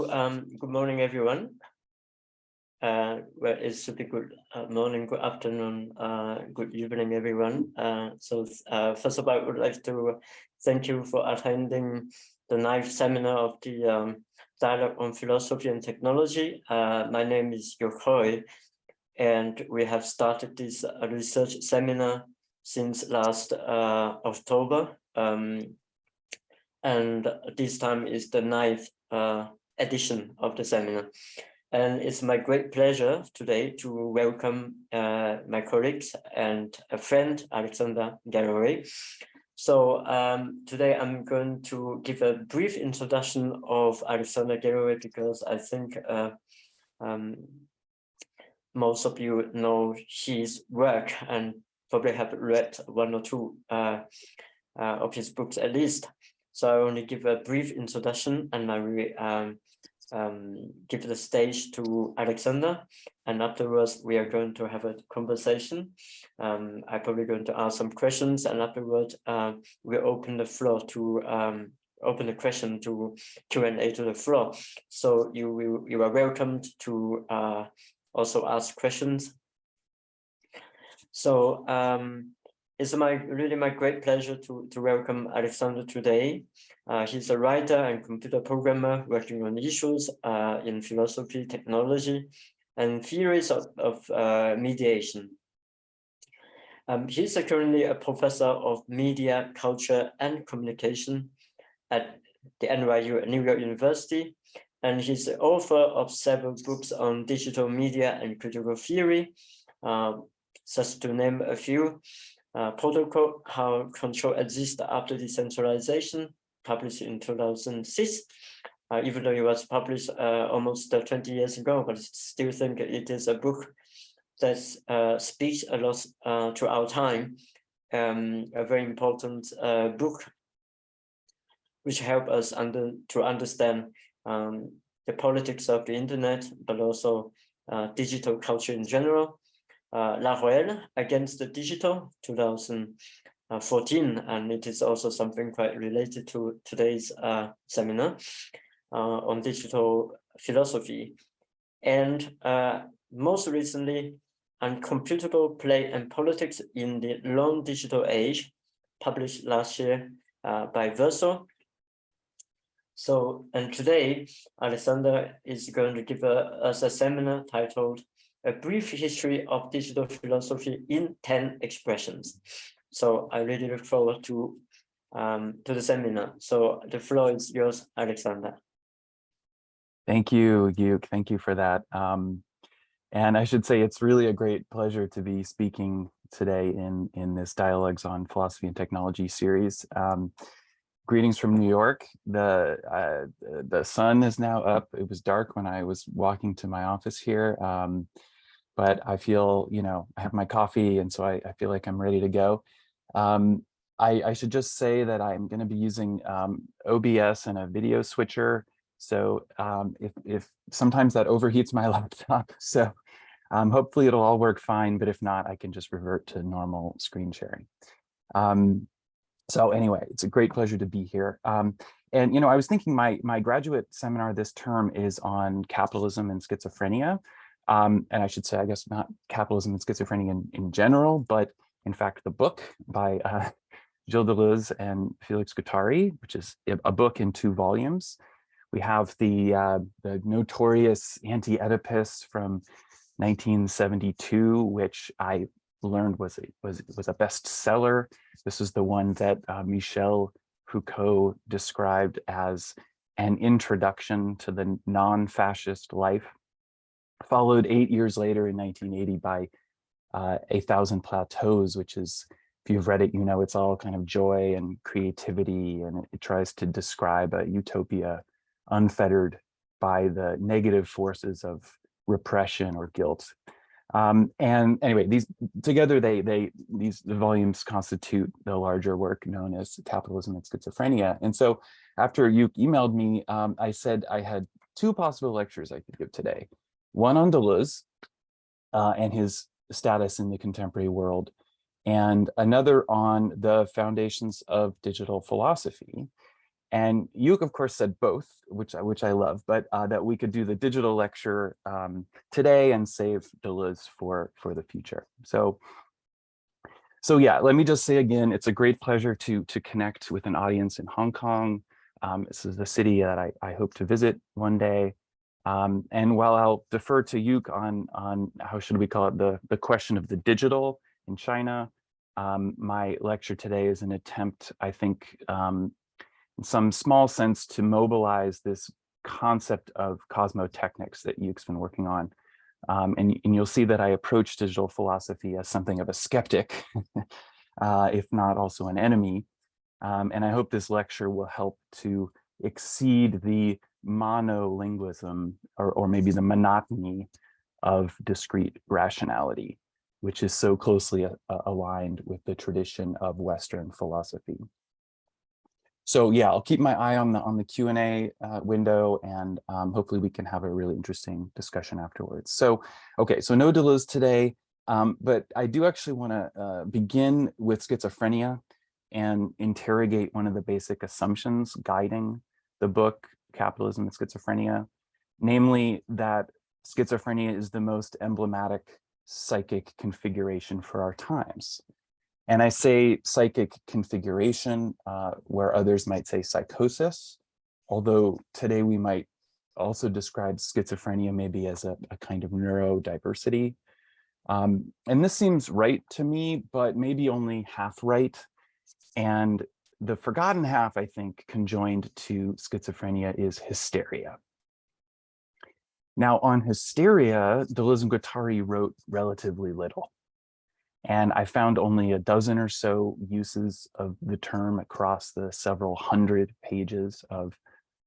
Good morning, everyone. Well, it should be good morning, good afternoon, good evening, everyone. First of all, I would like to thank you for attending the 9th seminar of the Dialogue on Philosophy and Technology. My name is Yuk Hui, and we have started this research seminar since last October. And this time is the 9th edition of the seminar. And it's my great pleasure today to welcome my colleagues and a friend, Alexander Galloway. So today I'm going to give a brief introduction of Alexander Galloway because I think most of you know his work and probably have read one or two of his books at least. So I only give a brief introduction and I will give the stage to Alexander, and afterwards we are going to have a conversation. I'm probably going to ask some questions, and afterwards we'll open the floor to open the question to Q&A to the floor. So you are welcomed to also ask questions. So it's really my great pleasure to welcome Alexander today. He's a writer and computer programmer working on issues in philosophy, technology, and theories of mediation. He's currently a professor of media, culture, and communication at the NYU, New York University, and he's the author of several books on digital media and critical theory, just to name a few. Protocol, How Control Exists After Decentralization, published in 2006, even though it was published almost 20 years ago, but I still think it is a book that speaks a lot to our time, a very important book which helps us to understand the politics of the internet, but also digital culture in general. La Ruelle Against the Digital, 2014, and it is also something quite related to today's seminar on digital philosophy. And most recently, Uncomputable Play and Politics in the Long Digital Age, published last year by Verso. So, and today, Alexander is going to give us a seminar titled A Brief History of Digital Philosophy in 10 Expressions. So I really look forward to the seminar. So the floor is yours, Alexander. Thank you, Yuk. Thank you for that. And I should say it's really a great pleasure to be speaking today in this Dialogues on Philosophy and Technology series. Greetings from New York. The sun is now up. It was dark when I was walking to my office here. But I feel, I have my coffee, and so I feel like I'm ready to go. I should just say that I'm going to be using OBS and a video switcher. So if sometimes that overheats my laptop, so hopefully it'll all work fine. But if not, I can just revert to normal screen sharing. So anyway, it's a great pleasure to be here. And I was thinking my graduate seminar this term is on capitalism and schizophrenia. And I should say, I guess, not capitalism and schizophrenia in general, but in fact, the book by Gilles Deleuze and Félix Guattari, which is a book in 2 volumes. We have the notorious Anti-Oedipus from 1972, which I learned was a bestseller. This is the one that Michel Foucault described as an introduction to the non-fascist life, followed 8 years later in 1980 by 1,000 Plateaus, which is, if you've read it, it's all kind of joy and creativity, and it tries to describe a utopia unfettered by the negative forces of repression or guilt. And anyway, these together, these volumes constitute the larger work known as Capitalism and Schizophrenia. And so after you emailed me, I said I had 2 possible lectures I could give today. One on Deleuze and his status in the contemporary world, and another on the foundations of digital philosophy. And Yuk, of course, said both, which I love, but that we could do the digital lecture today and save Deleuze for the future. So yeah, let me just say again, it's a great pleasure to connect with an audience in Hong Kong. This is the city that I hope to visit one day. And while I'll defer to Yuk on how should we call it, the question of the digital in China, my lecture today is an attempt, I think, in some small sense, to mobilize this concept of cosmotechnics that Yuk's been working on. And you'll see that I approach digital philosophy as something of a skeptic, if not also an enemy. And I hope this lecture will help to exceed the monolinguism or maybe the monotony of discrete rationality, which is so closely aligned with the tradition of Western philosophy. So yeah, I'll keep my eye on the Q&A window, and hopefully we can have a really interesting discussion afterwards. So, okay, so no Deleuze today, but I do actually want to begin with schizophrenia and interrogate one of the basic assumptions guiding the book, Capitalism and Schizophrenia, namely that schizophrenia is the most emblematic psychic configuration for our times. And I say psychic configuration, where others might say psychosis, although today we might also describe schizophrenia maybe as a kind of neurodiversity. And this seems right to me, but maybe only half right. And the forgotten half, I think, conjoined to schizophrenia is hysteria. Now, on hysteria, Deleuze and Guattari wrote relatively little. And I found only a dozen or so uses of the term across the several hundred pages of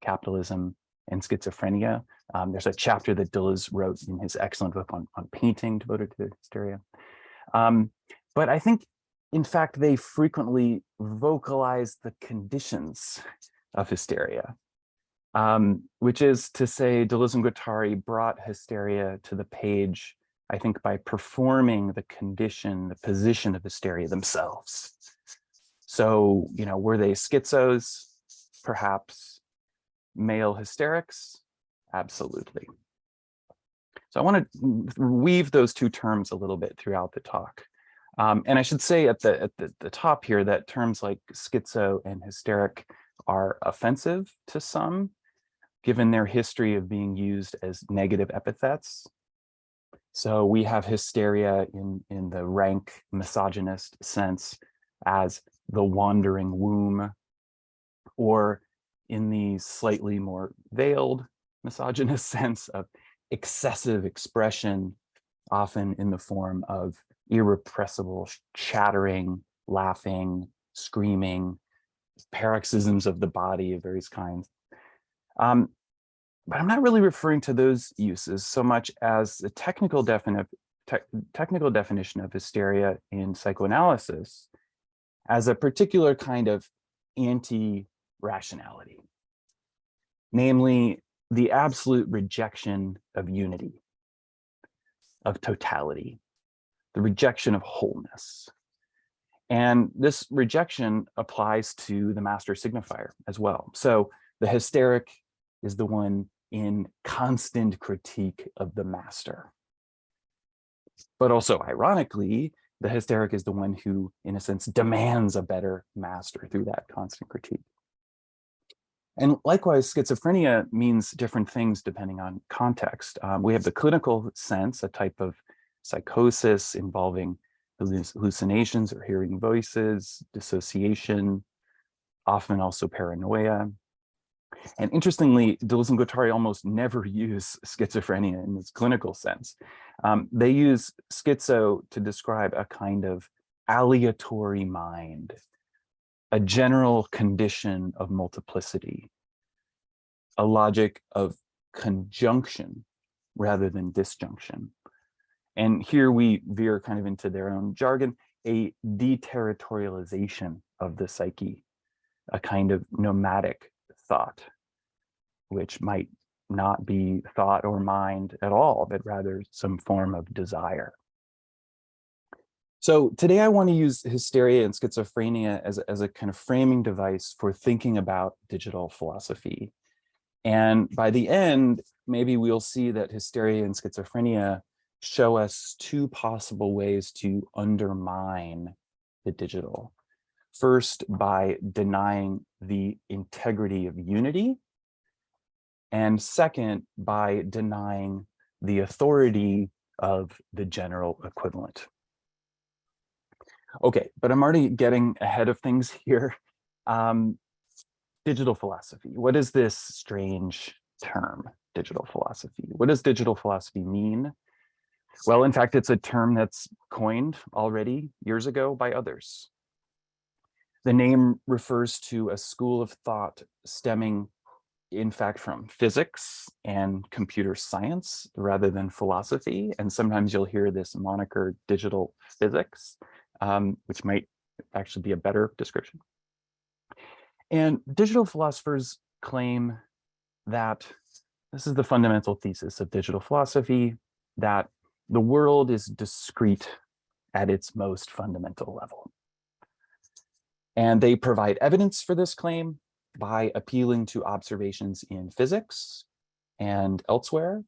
Capitalism and Schizophrenia. There's a chapter that Deleuze wrote in his excellent book on painting devoted to hysteria. But I think, in fact, they frequently vocalize the conditions of hysteria, which is to say Deleuze and Guattari brought hysteria to the page, I think, by performing the condition, the position of hysteria themselves. So, you know, were they schizos? Perhaps. Male hysterics? Absolutely. So I want to weave those two terms a little bit throughout the talk. And I should say at the top here that terms like schizo and hysteric are offensive to some, given their history of being used as negative epithets. So we have hysteria in the rank misogynist sense as the wandering womb, or in the slightly more veiled misogynist sense of excessive expression, often in the form of irrepressible chattering, laughing, screaming, paroxysms of the body of various kinds. But I'm not really referring to those uses so much as the technical definition of hysteria in psychoanalysis as a particular kind of anti-rationality, namely the absolute rejection of unity, of totality, the rejection of wholeness. And this rejection applies to the master signifier as well. So the hysteric is the one in constant critique of the master. But also, ironically, the hysteric is the one who, in a sense, demands a better master through that constant critique. And likewise, schizophrenia means different things depending on context. We have the clinical sense, a type of psychosis involving hallucinations or hearing voices, dissociation, often also paranoia. And interestingly, Deleuze and Guattari almost never use schizophrenia in this clinical sense. They use schizo to describe a kind of aleatory mind, a general condition of multiplicity, a logic of conjunction rather than disjunction. And here we veer kind of into their own jargon, a deterritorialization of the psyche, a kind of nomadic thought, which might not be thought or mind at all, but rather some form of desire. So today I want to use hysteria and schizophrenia as a kind of framing device for thinking about digital philosophy. And by the end, maybe we'll see that hysteria and schizophrenia show us two possible ways to undermine the digital. First, by denying the integrity of unity, and second, by denying the authority of the general equivalent. Okay, but I'm already getting ahead of things here. Digital philosophy. What is this strange term, digital philosophy? What does digital philosophy mean? Well, in fact, it's a term that's coined already years ago by others. The name refers to a school of thought stemming, in fact, from physics and computer science rather than philosophy. And sometimes you'll hear this moniker digital physics, which might actually be a better description. And digital philosophers claim that this is the fundamental thesis of digital philosophy, that the world is discrete at its most fundamental level. And they provide evidence for this claim by appealing to observations in physics and elsewhere,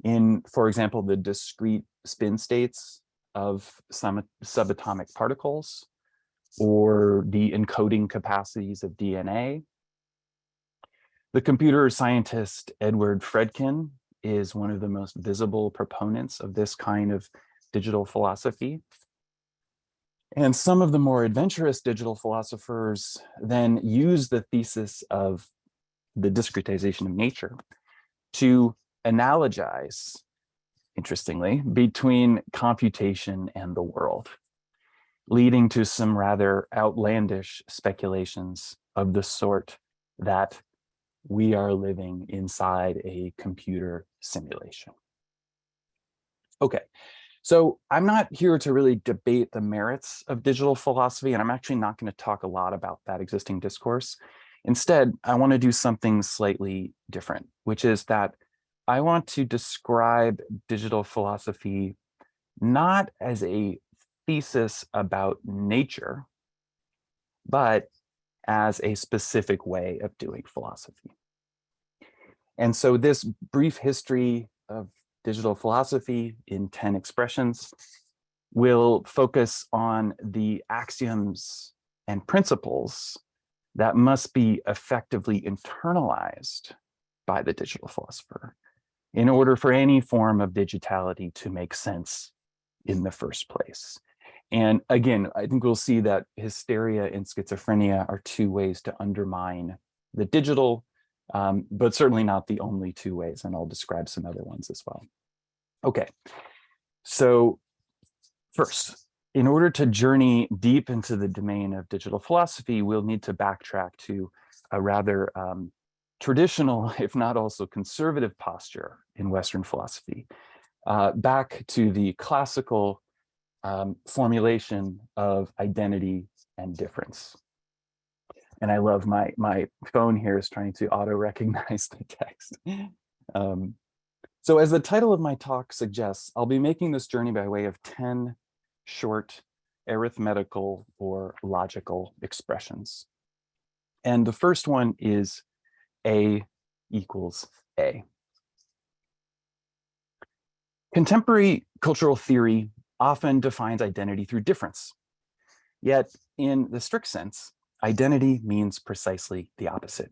in, for example, the discrete spin states of some subatomic particles, or the encoding capacities of DNA. The computer scientist Edward Fredkin is one of the most visible proponents of this kind of digital philosophy. And some of the more adventurous digital philosophers then use the thesis of the discretization of nature to analogize, interestingly, between computation and the world, leading to some rather outlandish speculations of the sort that we are living inside a computer simulation. Okay, so I'm not here to really debate the merits of digital philosophy, and I'm actually not going to talk a lot about that existing discourse. Instead, I want to do something slightly different, which is that I want to describe digital philosophy not as a thesis about nature, but as a specific way of doing philosophy. And so this brief history of digital philosophy in 10 expressions will focus on the axioms and principles that must be effectively internalized by the digital philosopher in order for any form of digitality to make sense in the first place. And again, I think we'll see that hysteria and schizophrenia are two ways to undermine the digital, but certainly not the only two ways, and I'll describe some other ones as well. Okay, so first, in order to journey deep into the domain of digital philosophy, we'll need to backtrack to a rather traditional, if not also conservative posture in Western philosophy, back to the classical formulation of identity and difference. And I love my phone here is trying to auto-recognize the text. So as the title of my talk suggests, I'll be making this journey by way of 10 short arithmetical or logical expressions. And the first one is A equals A. Contemporary cultural theory often defines identity through difference. Yet in the strict sense, identity means precisely the opposite.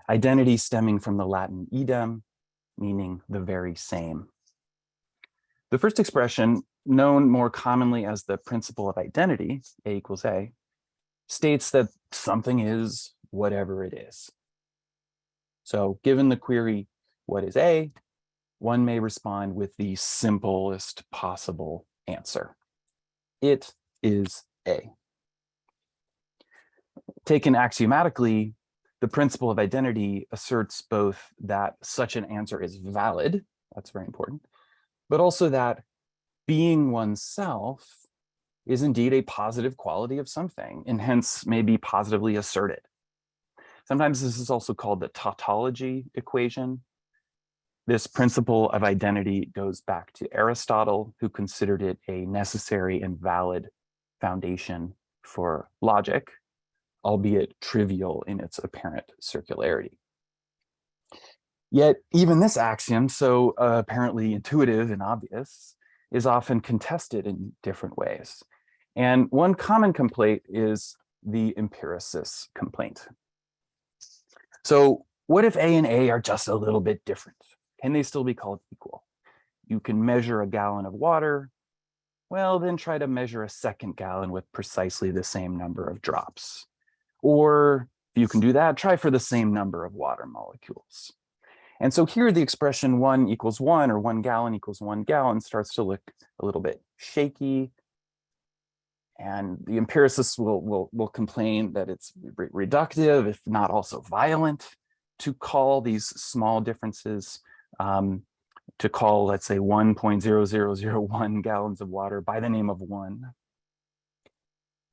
Identity stemming from the Latin idem, meaning the very same. The first expression, known more commonly as the principle of identity, A equals A, states that something is whatever it is. So given the query, what is A, one may respond with the simplest possible answer. It is A. Taken axiomatically, the principle of identity asserts both that such an answer is valid, that's very important, but also that being oneself is indeed a positive quality of something, and hence may be positively asserted. Sometimes this is also called the tautology equation. This principle of identity goes back to Aristotle, who considered it a necessary and valid foundation for logic, albeit trivial in its apparent circularity. Yet even this axiom, so apparently intuitive and obvious, is often contested in different ways. And one common complaint is the empiricist complaint. So what if A and A are just a little bit different? Can they still be called equal? You can measure a gallon of water. Well, then try to measure a second gallon with precisely the same number of drops. Or if you can do that, try for the same number of water molecules. And so here the expression 1 equals 1 or 1 gallon equals 1 gallon starts to look a little bit shaky. And the empiricists will complain that it's reductive, if not also violent, to call these small differences, to call, let's say, 1.0001 gallons of water by the name of 1.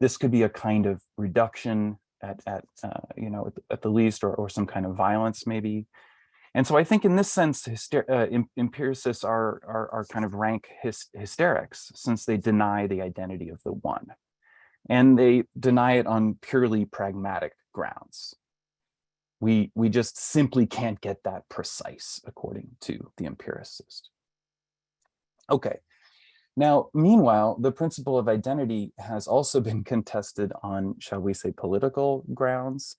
This could be a kind of reduction at the least, or some kind of violence maybe. And so I think in this sense, empiricists are kind of rank hysterics, since they deny the identity of the one. And they deny it on purely pragmatic grounds. We just simply can't get that precise, according to the empiricist. Okay, now, meanwhile, the principle of identity has also been contested on, shall we say, political grounds.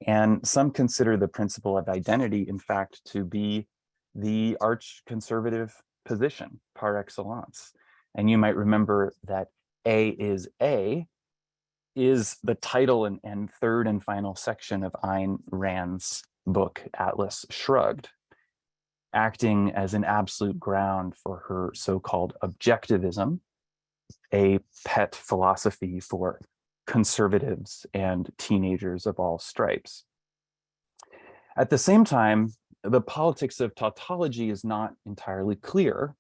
And some consider the principle of identity, in fact, to be the arch-conservative position par excellence. And you might remember that A is the title and third and final section of Ayn Rand's book, Atlas Shrugged, acting as an absolute ground for her so-called objectivism, a pet philosophy for conservatives and teenagers of all stripes. At the same time, the politics of tautology is not entirely clear,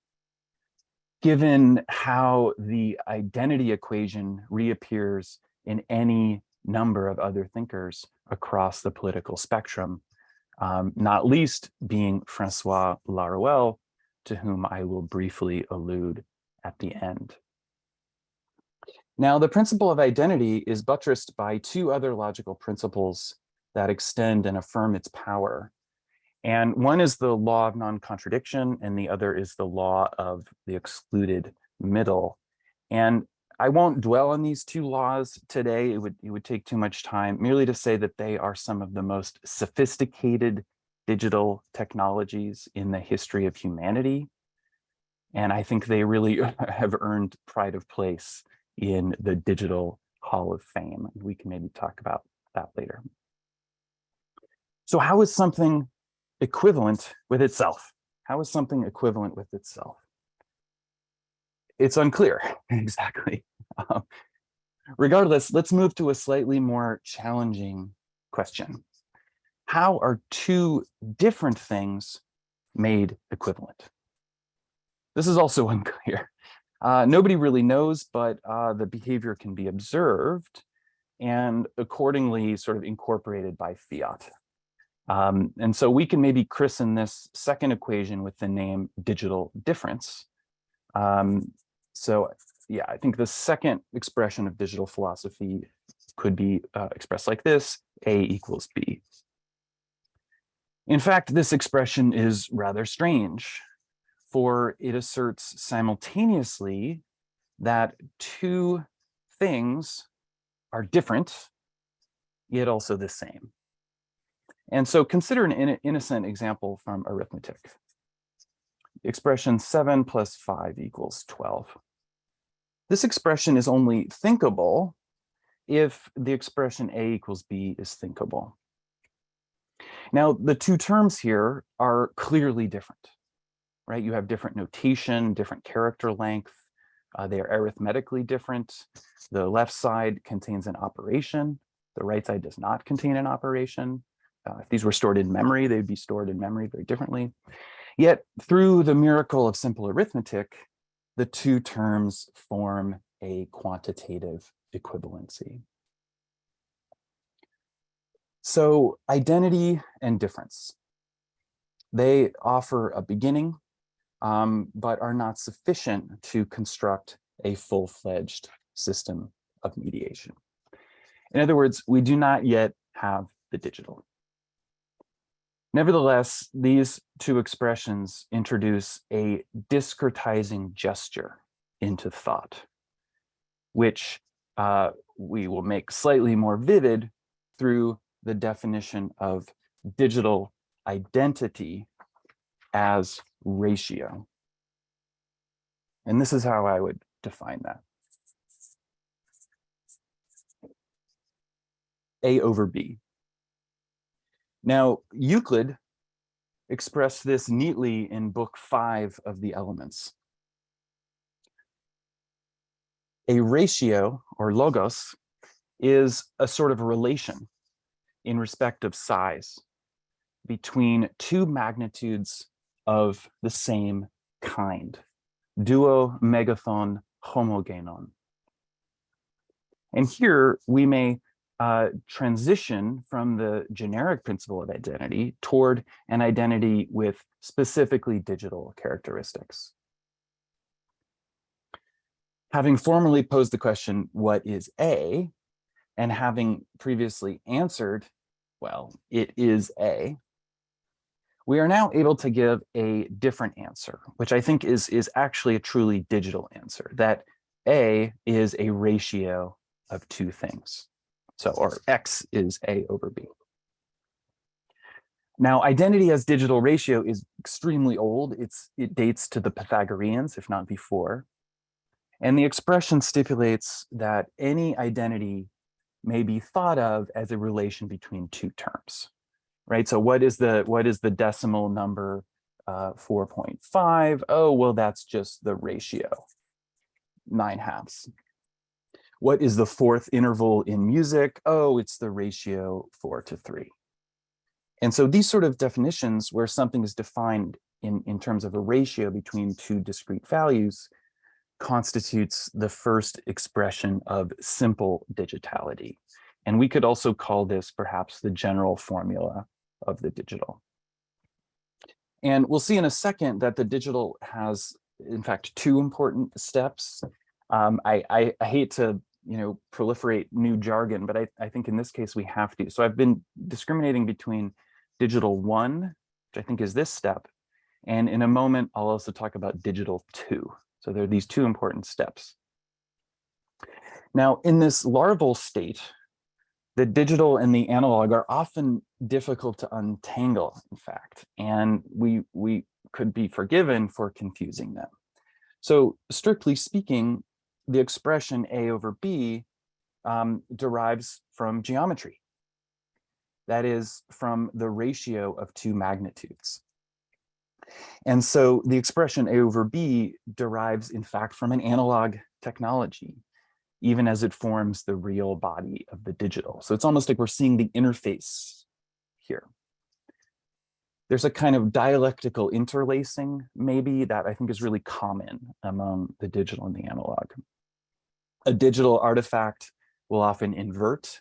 given how the identity equation reappears in any number of other thinkers across the political spectrum, not least being Francois Laruelle, to whom I will briefly allude at the end. Now, the principle of identity is buttressed by two other logical principles that extend and affirm its power. And one is the law of non-contradiction, and the other is the law of the excluded middle. And I won't dwell on these two laws today. It would take too much time, merely to say that they are some of the most sophisticated digital technologies in the history of humanity. And I think they really have earned pride of place in the Digital Hall of Fame. We can maybe talk about that later. So how is something equivalent with itself? How is something equivalent with itself? It's unclear, exactly. Regardless, let's move to a slightly more challenging question. How are two different things made equivalent? This is also unclear. Nobody really knows, but the behavior can be observed and accordingly sort of incorporated by fiat. And so we can maybe christen this second equation with the name digital difference. So yeah, I think the second expression of digital philosophy could be expressed like this: A equals B. In fact, this expression is rather strange, for it asserts simultaneously that two things are different, yet also the same. And so consider an innocent example from arithmetic. The expression 7 plus 5 equals 12. This expression is only thinkable if the expression A equals B is thinkable. Now, the two terms here are clearly different, right? You have different notation, different character length. They are arithmetically different. The left side contains an operation. The right side does not contain an operation. If these were stored in memory, they'd be stored in memory very differently. Yet, through the miracle of simple arithmetic, the two terms form a quantitative equivalency. So, identity and difference. They offer a beginning, but are not sufficient to construct a full-fledged system of mediation. In other words, we do not yet have the digital. Nevertheless, these two expressions introduce a discretizing gesture into thought, which we will make slightly more vivid through the definition of digital identity as ratio. And this is how I would define that. A over B. Now, Euclid expressed this neatly in Book 5 of the Elements. A ratio, or logos, is a sort of relation in respect of size between two magnitudes of the same kind. Duo megathon homogenon. And here we may transition from the generic principle of identity toward an identity with specifically digital characteristics. Having formally posed the question, what is A, and having previously answered, well, it is A, we are now able to give a different answer, which I think is actually a truly digital answer, that A is a ratio of two things. So, or X is A over B. Now, identity as digital ratio is extremely old. It dates to the Pythagoreans, if not before. And the expression stipulates that any identity may be thought of as a relation between two terms, right? So what is the decimal number 4.5? Oh, well, that's just the ratio, 9/2. What is the fourth interval in music? Oh, it's the ratio 4:3. And so these sort of definitions where something is defined in terms of a ratio between two discrete values constitutes the first expression of simple digitality. And we could also call this perhaps the general formula of the digital. And we'll see in a second that the digital has, in fact, two important steps. I hate to proliferate new jargon, but I think in this case we have to. So I've been discriminating between digital 1, which I think is this step, and in a moment I'll also talk about digital 2. So there are these two important steps. Now, in this larval state, the digital and the analog are often difficult to untangle, in fact, and we could be forgiven for confusing them. So strictly speaking, the expression A over B derives from geometry. That is, from the ratio of two magnitudes. And so the expression A over B derives, in fact, from an analog technology, even as it forms the real body of the digital. So it's almost like we're seeing the interface here. There's a kind of dialectical interlacing, maybe, that I think is really common among the digital and the analog. A digital artifact will often invert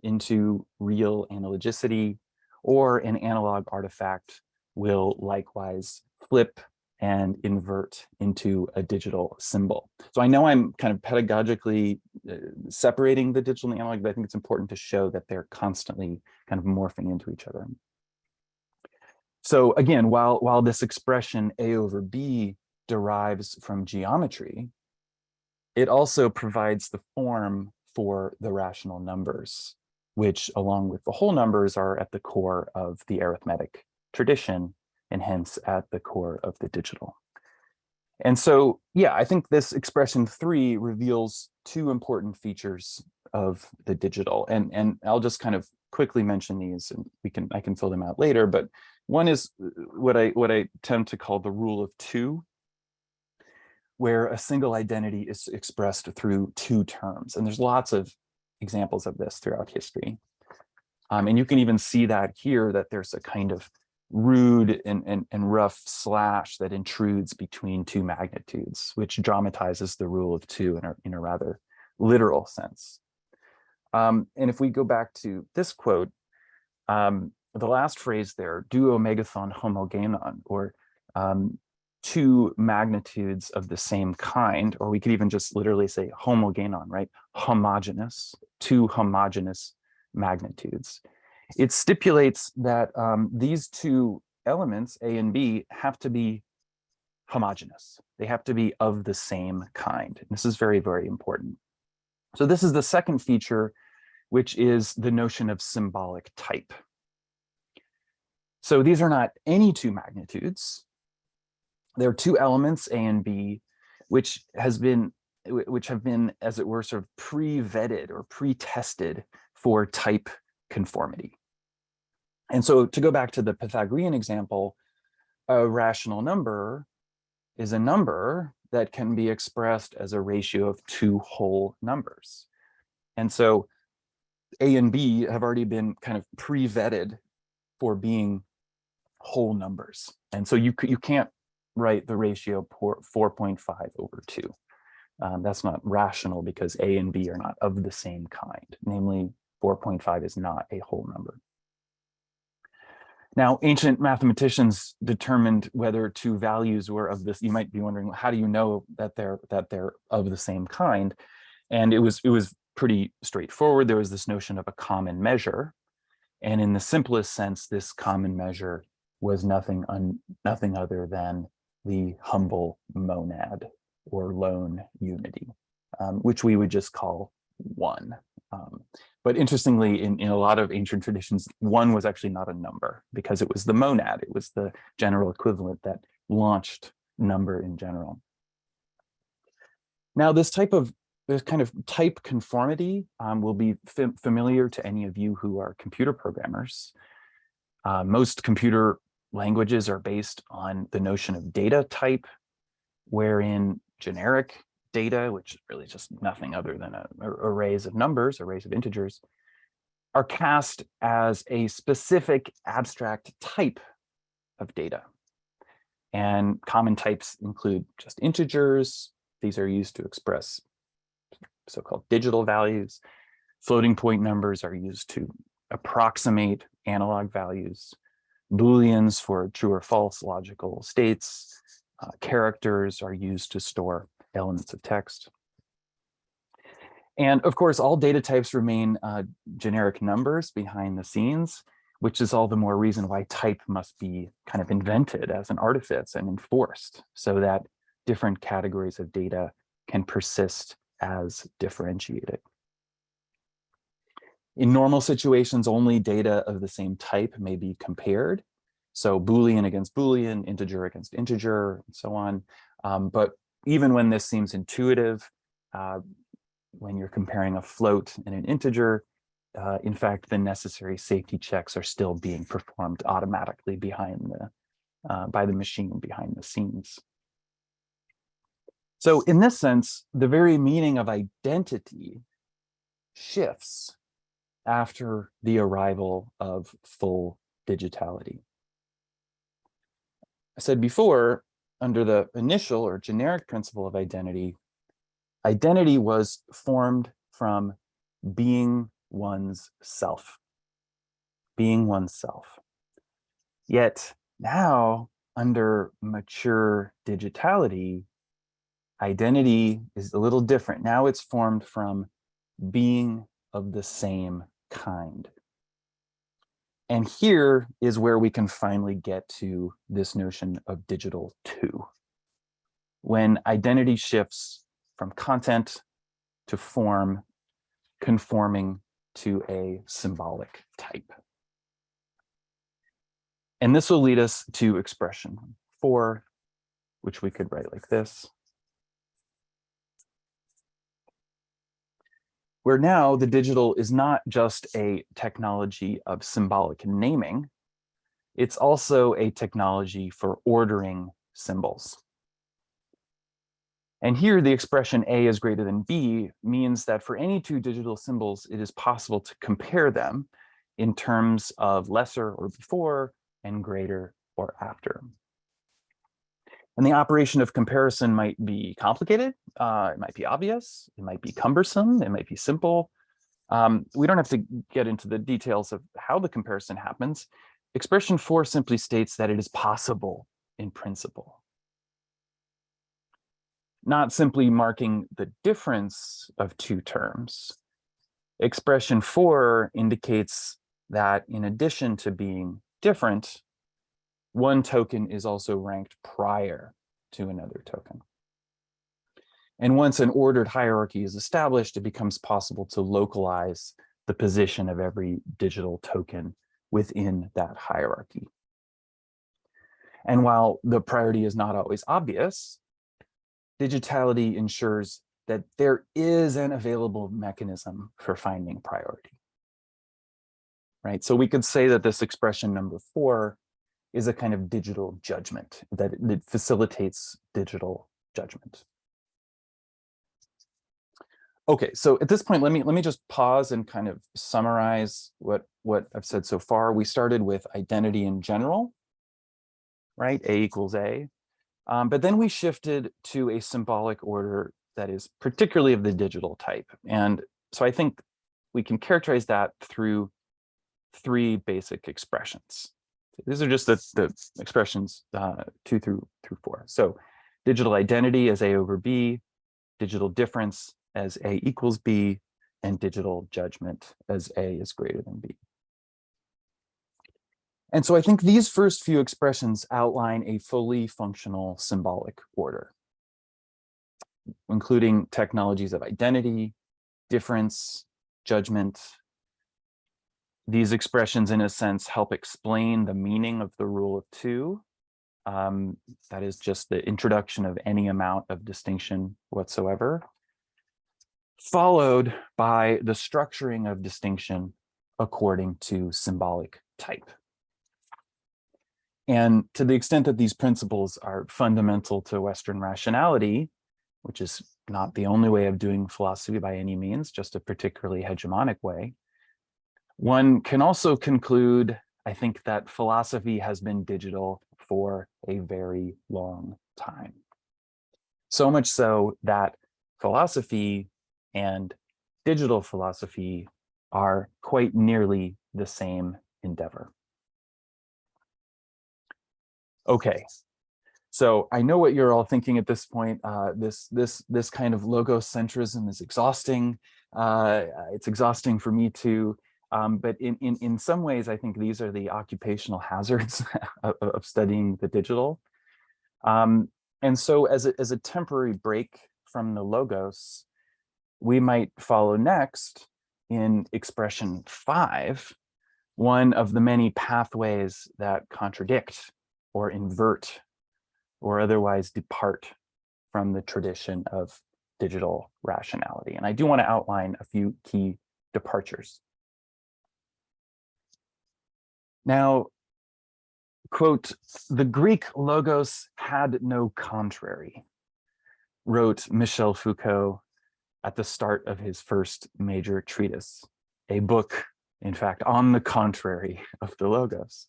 into real analogicity, or an analog artifact will likewise flip and invert into a digital symbol. So I know I'm kind of pedagogically separating the digital and the analog, but I think it's important to show that they're constantly kind of morphing into each other. So again, while this expression A over B derives from geometry, it also provides the form for the rational numbers, which, along with the whole numbers, are at the core of the arithmetic tradition, and hence at the core of the digital. And so, yeah, I think this expression 3 reveals two important features of the digital, and I'll just kind of quickly mention these, and I can fill them out later. But one is what I tend to call the rule of 2, where a single identity is expressed through two terms, and there's lots of examples of this throughout history. And you can even see that here, that there's a kind of rude and rough slash that intrudes between two magnitudes, which dramatizes the rule of 2 in a rather literal sense. And if we go back to this quote, the last phrase there, duomegathon homogenon, or two magnitudes of the same kind, or we could even just literally say homogenon, right? Homogeneous, two homogeneous magnitudes. It stipulates that these two elements, A and B, have to be homogeneous. They have to be of the same kind. And this is very, very important. So this is the second feature, which is the notion of symbolic type. So these are not any two magnitudes. There are two elements, A and B, which have been, as it were, sort of pre-vetted or pre-tested for type conformity. And so to go back to the Pythagorean example, a rational number is a number that can be expressed as a ratio of two whole numbers. And so A and B have already been kind of pre-vetted for being whole numbers. And so you can't write the ratio 4.5 over 2. That's not rational because A and B are not of the same kind. Namely, 4.5 is not a whole number. Now, ancient mathematicians determined whether two values were of this. You might be wondering, how do you know that they're of the same kind? And it was pretty straightforward. There was this notion of a common measure, and in the simplest sense, this common measure was nothing other than the humble monad or lone unity, which we would just call one. But interestingly, in a lot of ancient traditions, one was actually not a number because it was the monad. It was the general equivalent that launched number in general. Now, this kind of type conformity will be familiar to any of you who are computer programmers. Most computer languages are based on the notion of data type, wherein generic data, which is really just nothing other than arrays of numbers, arrays of integers, are cast as a specific abstract type of data. And common types include just integers. These are used to express so-called digital values. Floating point numbers are used to approximate analog values. Booleans for true or false logical states. Characters are used to store elements of text. And of course, all data types remain generic numbers behind the scenes, which is all the more reason why type must be kind of invented as an artifice and enforced so that different categories of data can persist as differentiated. In normal situations, only data of the same type may be compared. So Boolean against Boolean, integer against integer, and so on. But even when this seems intuitive, when you're comparing a float and an integer, in fact, the necessary safety checks are still being performed automatically by the machine behind the scenes. So in this sense, the very meaning of identity shifts after the arrival of full digitality. I said before, under the initial or generic principle of identity, identity was formed from being one's self. Being oneself. Yet now, under mature digitality, identity is a little different. Now it's formed from being of the same kind. And here is where we can finally get to this notion of digital two. When identity shifts from content to form, conforming to a symbolic type. And this will lead us to expression 4, which we could write like this. Where now the digital is not just a technology of symbolic naming, it's also a technology for ordering symbols. And here the expression A is greater than B means that for any two digital symbols, it is possible to compare them in terms of lesser or before and greater or after. And the operation of comparison might be complicated, it might be obvious, it might be cumbersome, it might be simple. We don't have to get into the details of how the comparison happens. Expression 4 simply states that it is possible in principle, not simply marking the difference of two terms. Expression 4 indicates that in addition to being different, one token is also ranked prior to another token. And once an ordered hierarchy is established, it becomes possible to localize the position of every digital token within that hierarchy. And while the priority is not always obvious, digitality ensures that there is an available mechanism for finding priority. Right? So we could say that this expression number 4 is a kind of digital judgment, that it facilitates digital judgment. Okay, so at this point, let me just pause and kind of summarize what I've said so far. We started with identity in general, right? A equals A. But then we shifted to a symbolic order that is particularly of the digital type. And so I think we can characterize that through 3 basic expressions. These are just the expressions 2 through 4. So digital identity as A over B, digital difference as A equals B, and digital judgment as A is greater than B. And so I think these first few expressions outline a fully functional symbolic order, including technologies of identity, difference, judgment. These expressions, in a sense, help explain the meaning of the rule of 2. That is just the introduction of any amount of distinction whatsoever, followed by the structuring of distinction according to symbolic type. And to the extent that these principles are fundamental to Western rationality, which is not the only way of doing philosophy by any means, just a particularly hegemonic way, one can also conclude, I think, that philosophy has been digital for a very long time. So much so that philosophy and digital philosophy are quite nearly the same endeavor. Okay, so I know what you're all thinking at this point. This kind of logocentrism is exhausting. It's exhausting for me too. But in some ways, I think these are the occupational hazards of studying the digital. And so as a temporary break from the logos, we might follow next in expression 5, one of the many pathways that contradict or invert or otherwise depart from the tradition of digital rationality. And I do want to outline a few key departures. Now, quote, "The Greek logos had no contrary," wrote Michel Foucault at the start of his first major treatise, a book, in fact, on the contrary of the logos.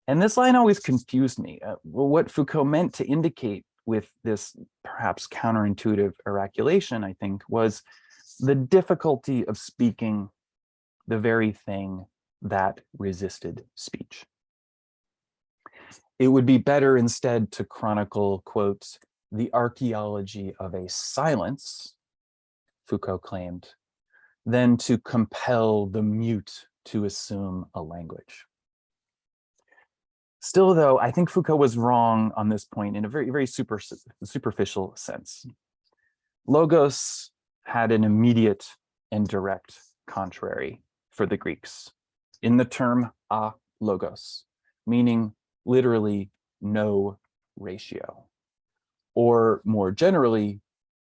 And this line always confused me. Well, what Foucault meant to indicate with this perhaps counterintuitive eraculation, I think, was the difficulty of speaking the very thing that resisted speech. It would be better instead to chronicle, quote, "the archaeology of a silence," Foucault claimed, than to compel the mute to assume a language. Still, though, I think Foucault was wrong on this point in a very superficial sense. Logos had an immediate and direct contrary for the Greeks in the term a logos, meaning literally no ratio, or more generally,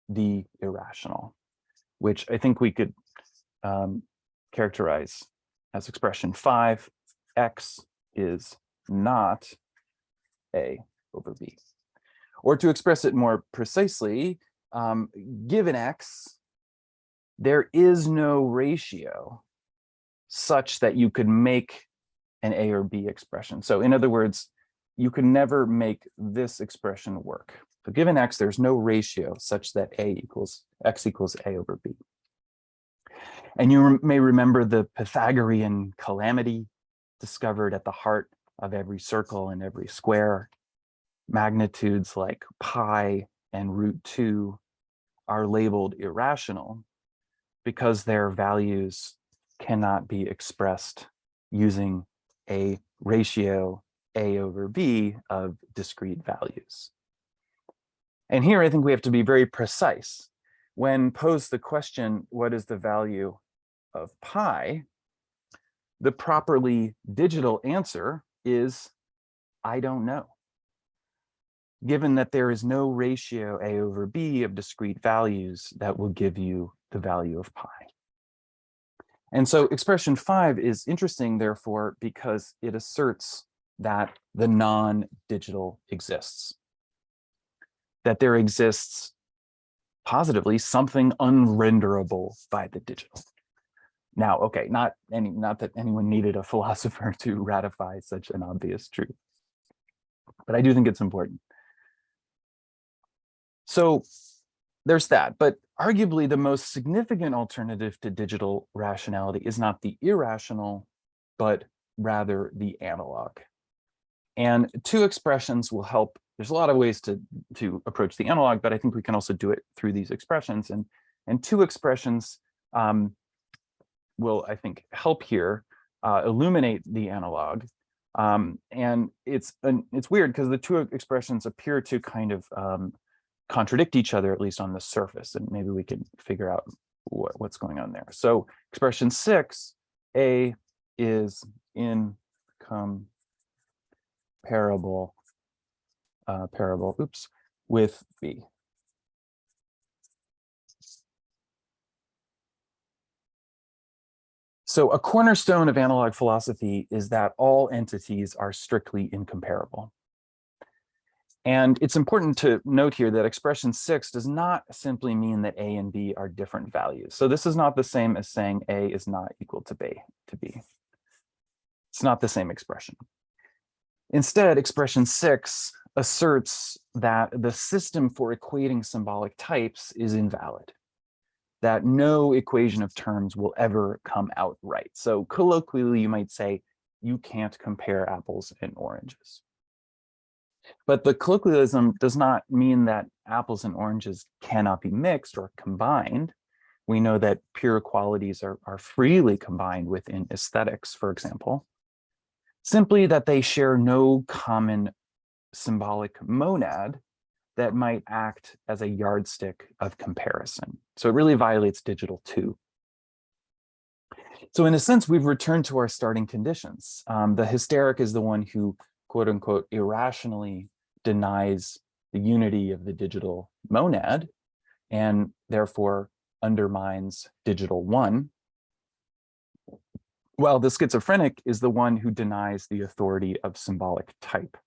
the irrational, which I think we could characterize as expression 5, x is not A over B. Or to express it more precisely, given x, there is no ratio such that you could make an A or B expression. So in other words, you can never make this expression work. So given x, there's no ratio such that x equals A over B. And you may remember the Pythagorean calamity discovered at the heart of every circle and every square. Magnitudes like pi and √2 are labeled irrational because their values cannot be expressed using a ratio A over B of discrete values. And here I think we have to be very precise. When posed the question, what is the value of pi? The properly digital answer is, I don't know. Given that there is no ratio A over B of discrete values that will give you the value of pi. And so expression 5 is interesting, therefore, because it asserts that the non-digital exists. That there exists positively something unrenderable by the digital. Now, okay, not that anyone needed a philosopher to ratify such an obvious truth, but I do think it's important. So there's that, but arguably the most significant alternative to digital rationality is not the irrational, but rather the analog. And two expressions will help. There's a lot of ways to approach the analog, but I think we can also do it through these expressions. And two expressions will, I think, help here illuminate the analog. And it's weird because the two expressions appear to kind of contradict each other, at least on the surface, and maybe we can figure out what's going on there. So expression 6, A is incomparable with B. So a cornerstone of analog philosophy is that all entities are strictly incomparable. And it's important to note here that expression 6 does not simply mean that A and B are different values. So this is not the same as saying A is not equal to B. It's not the same expression. Instead, expression 6 asserts that the system for equating symbolic types is invalid, that no equation of terms will ever come out right. So colloquially, you might say, you can't compare apples and oranges. But the colloquialism does not mean that apples and oranges cannot be mixed or combined. We know that pure qualities are freely combined within aesthetics, for example. Simply that they share no common symbolic monad that might act as a yardstick of comparison. So it really violates digital too. So in a sense, we've returned to our starting conditions. The hysteric is the one who, quote unquote, irrationally denies the unity of the digital monad and therefore undermines digital one, while the schizophrenic is the one who denies the authority of symbolic type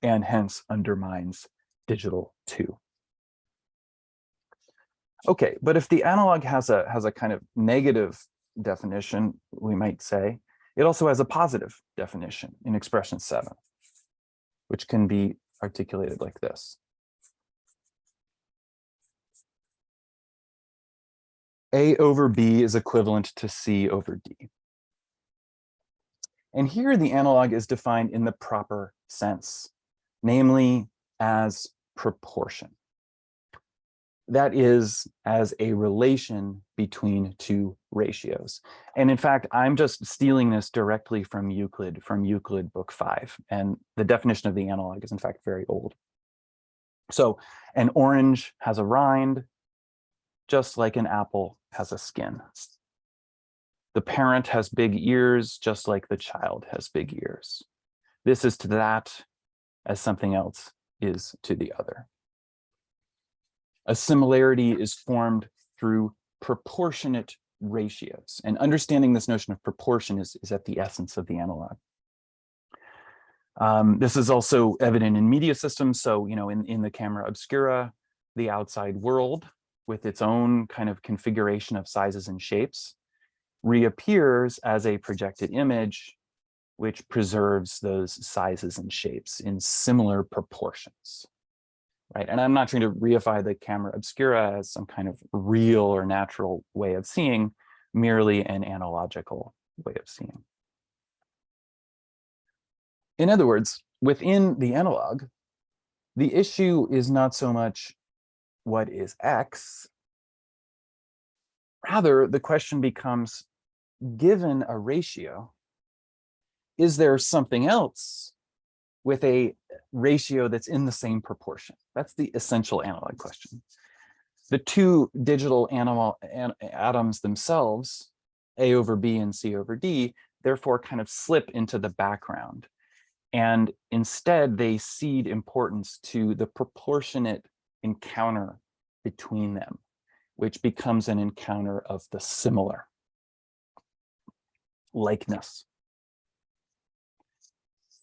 and hence undermines digital two. Okay, but if the analog has a kind of negative definition, we might say, it also has a positive definition in expression 7, which can be articulated like this. A over B is equivalent to C over D. And here the analog is defined in the proper sense, namely as proportion. That is, as a relation between two ratios. And in fact, I'm just stealing this directly from Euclid book 5. And the definition of the analog is in fact very old. So an orange has a rind, just like an apple has a skin. The parent has big ears, just like the child has big ears. This is to that as something else is to the other. A similarity is formed through proportionate ratios. And understanding this notion of proportion is at the essence of the analog. This is also evident in media systems. So, in the camera obscura, the outside world with its own kind of configuration of sizes and shapes reappears as a projected image, which preserves those sizes and shapes in similar proportions. Right? And I'm not trying to reify the camera obscura as some kind of real or natural way of seeing, merely an analogical way of seeing. In other words, within the analog, the issue is not so much what is X. Rather, the question becomes, given a ratio, is there something else with a ratio that's in the same proportion? That's the essential analog question. The two digital atoms themselves, A over B and C over D, therefore kind of slip into the background. And instead, they cede importance to the proportionate encounter between them, which becomes an encounter of the similar, likeness.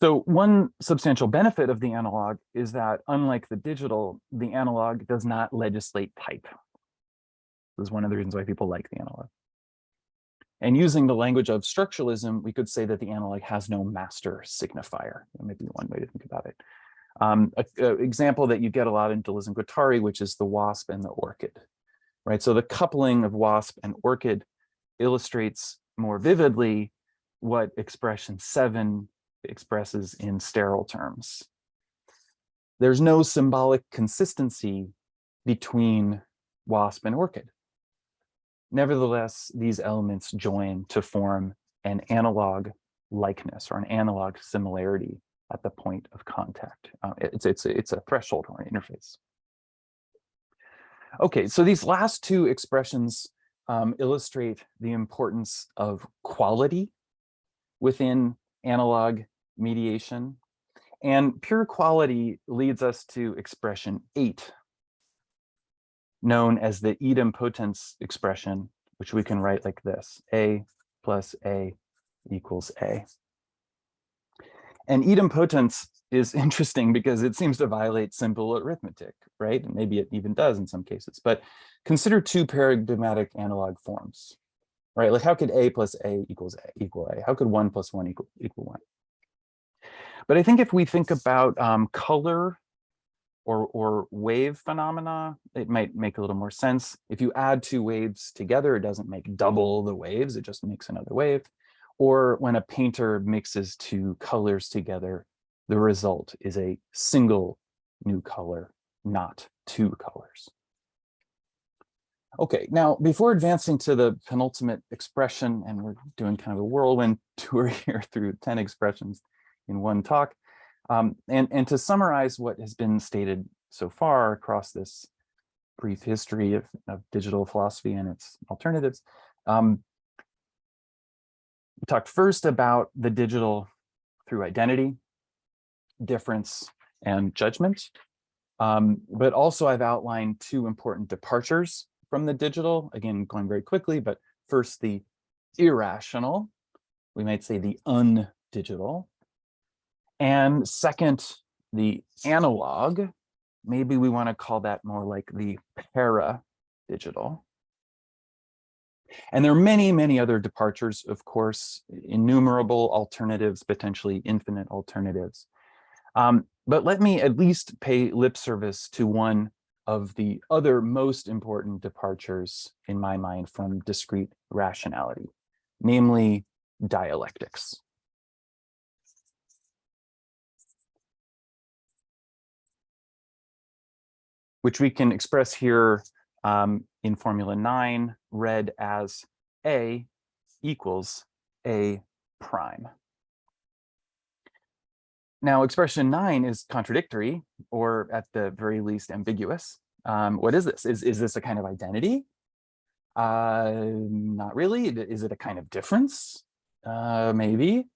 So one substantial benefit of the analog is that, unlike the digital, the analog does not legislate type. This is one of the reasons why people like the analog. And using the language of structuralism, we could say that the analog has no master signifier. That might be one way to think about it. An example that you get a lot in Deleuze and Guattari, which is the wasp and the orchid, right? So the coupling of wasp and orchid illustrates more vividly what expression 7 expresses in sterile terms. There's no symbolic consistency between wasp and orchid. Nevertheless, these elements join to form an analog likeness or an analog similarity at the point of contact. It's a threshold or an interface. Okay, so these last two expressions illustrate the importance of quality within analog mediation. And pure quality leads us to expression 8, known as the idempotence expression, which we can write like this: A plus A equals A. And idempotence is interesting because it seems to violate simple arithmetic, right? And maybe it even does in some cases. But consider two paradigmatic analog forms, right? Like, how could A plus A equal A? How could 1 plus 1 equal 1? But I think if we think about color or wave phenomena, it might make a little more sense. If you add two waves together, it doesn't make double the waves, it just makes another wave. Or when a painter mixes two colors together, the result is a single new color, not two colors. Okay, now before advancing to the penultimate expression, and we're doing kind of a whirlwind tour here through 10 expressions in one talk, and to summarize what has been stated so far across this brief history of digital philosophy and its alternatives, we talked first about the digital through identity, difference, and judgment. But also I've outlined two important departures from the digital, again, going very quickly, but first the irrational, we might say the undigital, and second, the analog. Maybe we want to call that more like the para-digital. And there are many, many other departures, of course, innumerable alternatives, potentially infinite alternatives. But let me at least pay lip service to one of the other most important departures in my mind from discrete rationality, namely dialectics. Which we can express here in Formula 9, read as A equals A prime. Now, expression 9 is contradictory, or at the very least ambiguous. What is this? Is this a kind of identity? Not really. Is it a kind of difference? Maybe.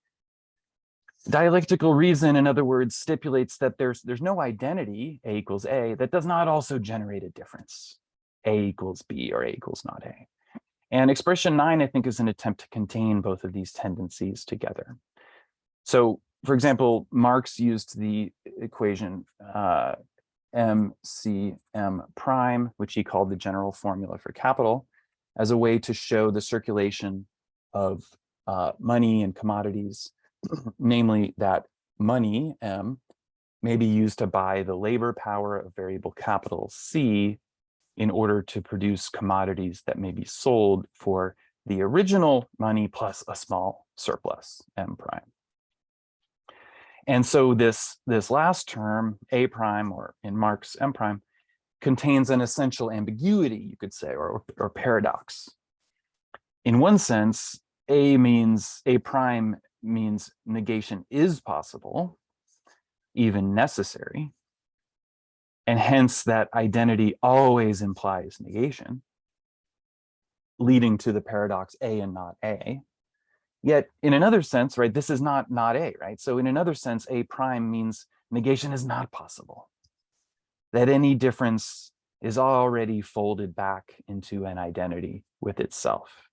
Dialectical reason, in other words, stipulates that there's no identity, A equals A, that does not also generate a difference, A equals B or A equals not A. And expression 9, I think, is an attempt to contain both of these tendencies together. So, for example, Marx used the equation MCM prime, which he called the general formula for capital, as a way to show the circulation of money and commodities, namely that money, M, may be used to buy the labor power of variable capital, C, in order to produce commodities that may be sold for the original money plus a small surplus, M prime. And so this last term, A prime, or in Marx, M prime, contains an essential ambiguity, you could say, or paradox. In one sense, A prime means negation is possible, even necessary, and hence that identity always implies negation, leading to the paradox A and not A. Yet in another sense, right, this is not A, right? So in another sense, A prime means negation is not possible, that any difference is already folded back into an identity with itself.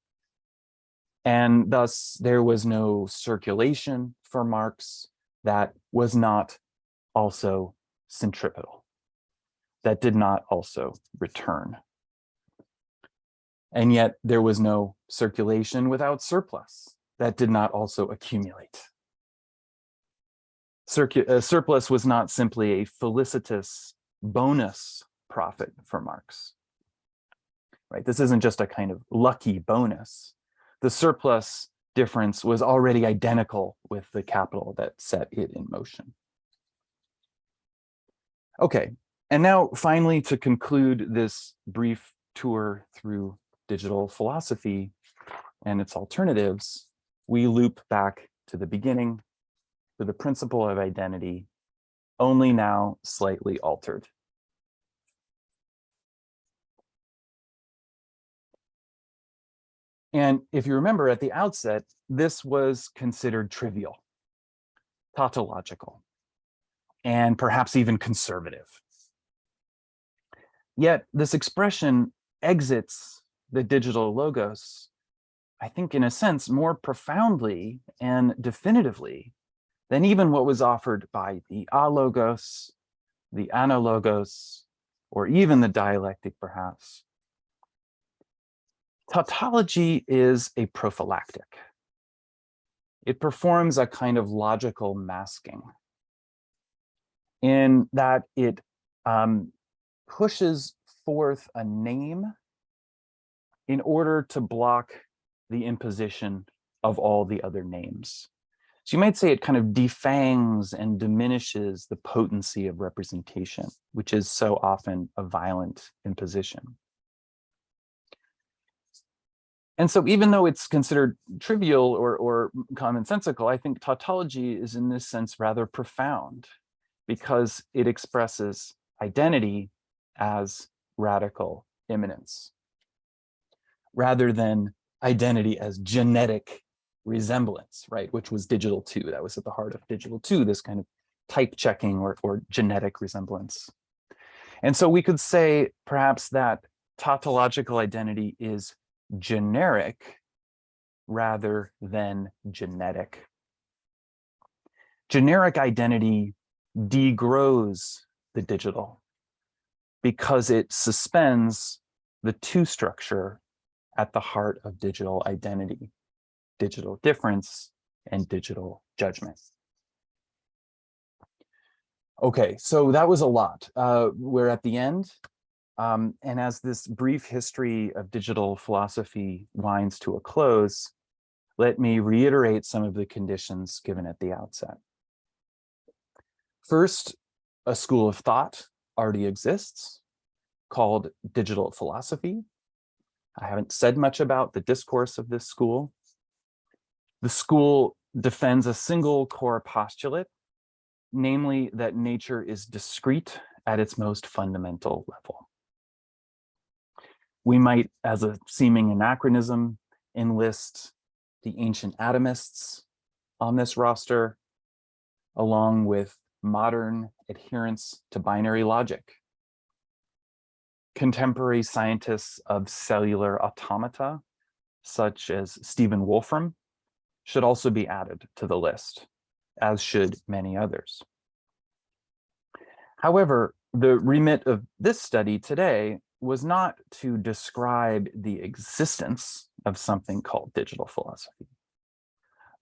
And thus there was no circulation for Marx that was not also centripetal, that did not also return. And yet there was no circulation without surplus that did not also accumulate. Surplus was not simply a felicitous bonus profit for Marx, right? This isn't just a kind of lucky bonus. The surplus difference was already identical with the capital that set it in motion. Okay, and now finally, to conclude this brief tour through digital philosophy and its alternatives, we loop back to the beginning, to the principle of identity, only now slightly altered. And if you remember at the outset, this was considered trivial, tautological, and perhaps even conservative. Yet this expression exits the digital logos, I think in a sense, more profoundly and definitively than even what was offered by the alogos, the analogos, or even the dialectic perhaps. Tautology is a prophylactic. It performs a kind of logical masking in that it pushes forth a name in order to block the imposition of all the other names. So you might say it kind of defangs and diminishes the potency of representation, which is so often a violent imposition. And so even though it's considered trivial or commonsensical, I think tautology is in this sense rather profound because it expresses identity as radical immanence, rather than identity as genetic resemblance, right? Which was digital 2. That was at the heart of digital 2, this kind of type checking or genetic resemblance. And so we could say perhaps that tautological identity is generic rather than genetic. Generic identity degrows the digital because it suspends the two structure at the heart of digital identity, digital difference and digital judgment. Okay, so that was a lot. We're at the end. And as this brief history of digital philosophy winds to a close, let me reiterate some of the conditions given at the outset. First, a school of thought already exists called digital philosophy. I haven't said much about the discourse of this school. The school defends a single core postulate, namely that nature is discrete at its most fundamental level. We might, as a seeming anachronism, enlist the ancient atomists on this roster, along with modern adherents to binary logic. Contemporary scientists of cellular automata, such as Stephen Wolfram, should also be added to the list, as should many others. However, the remit of this study today was not to describe the existence of something called digital philosophy,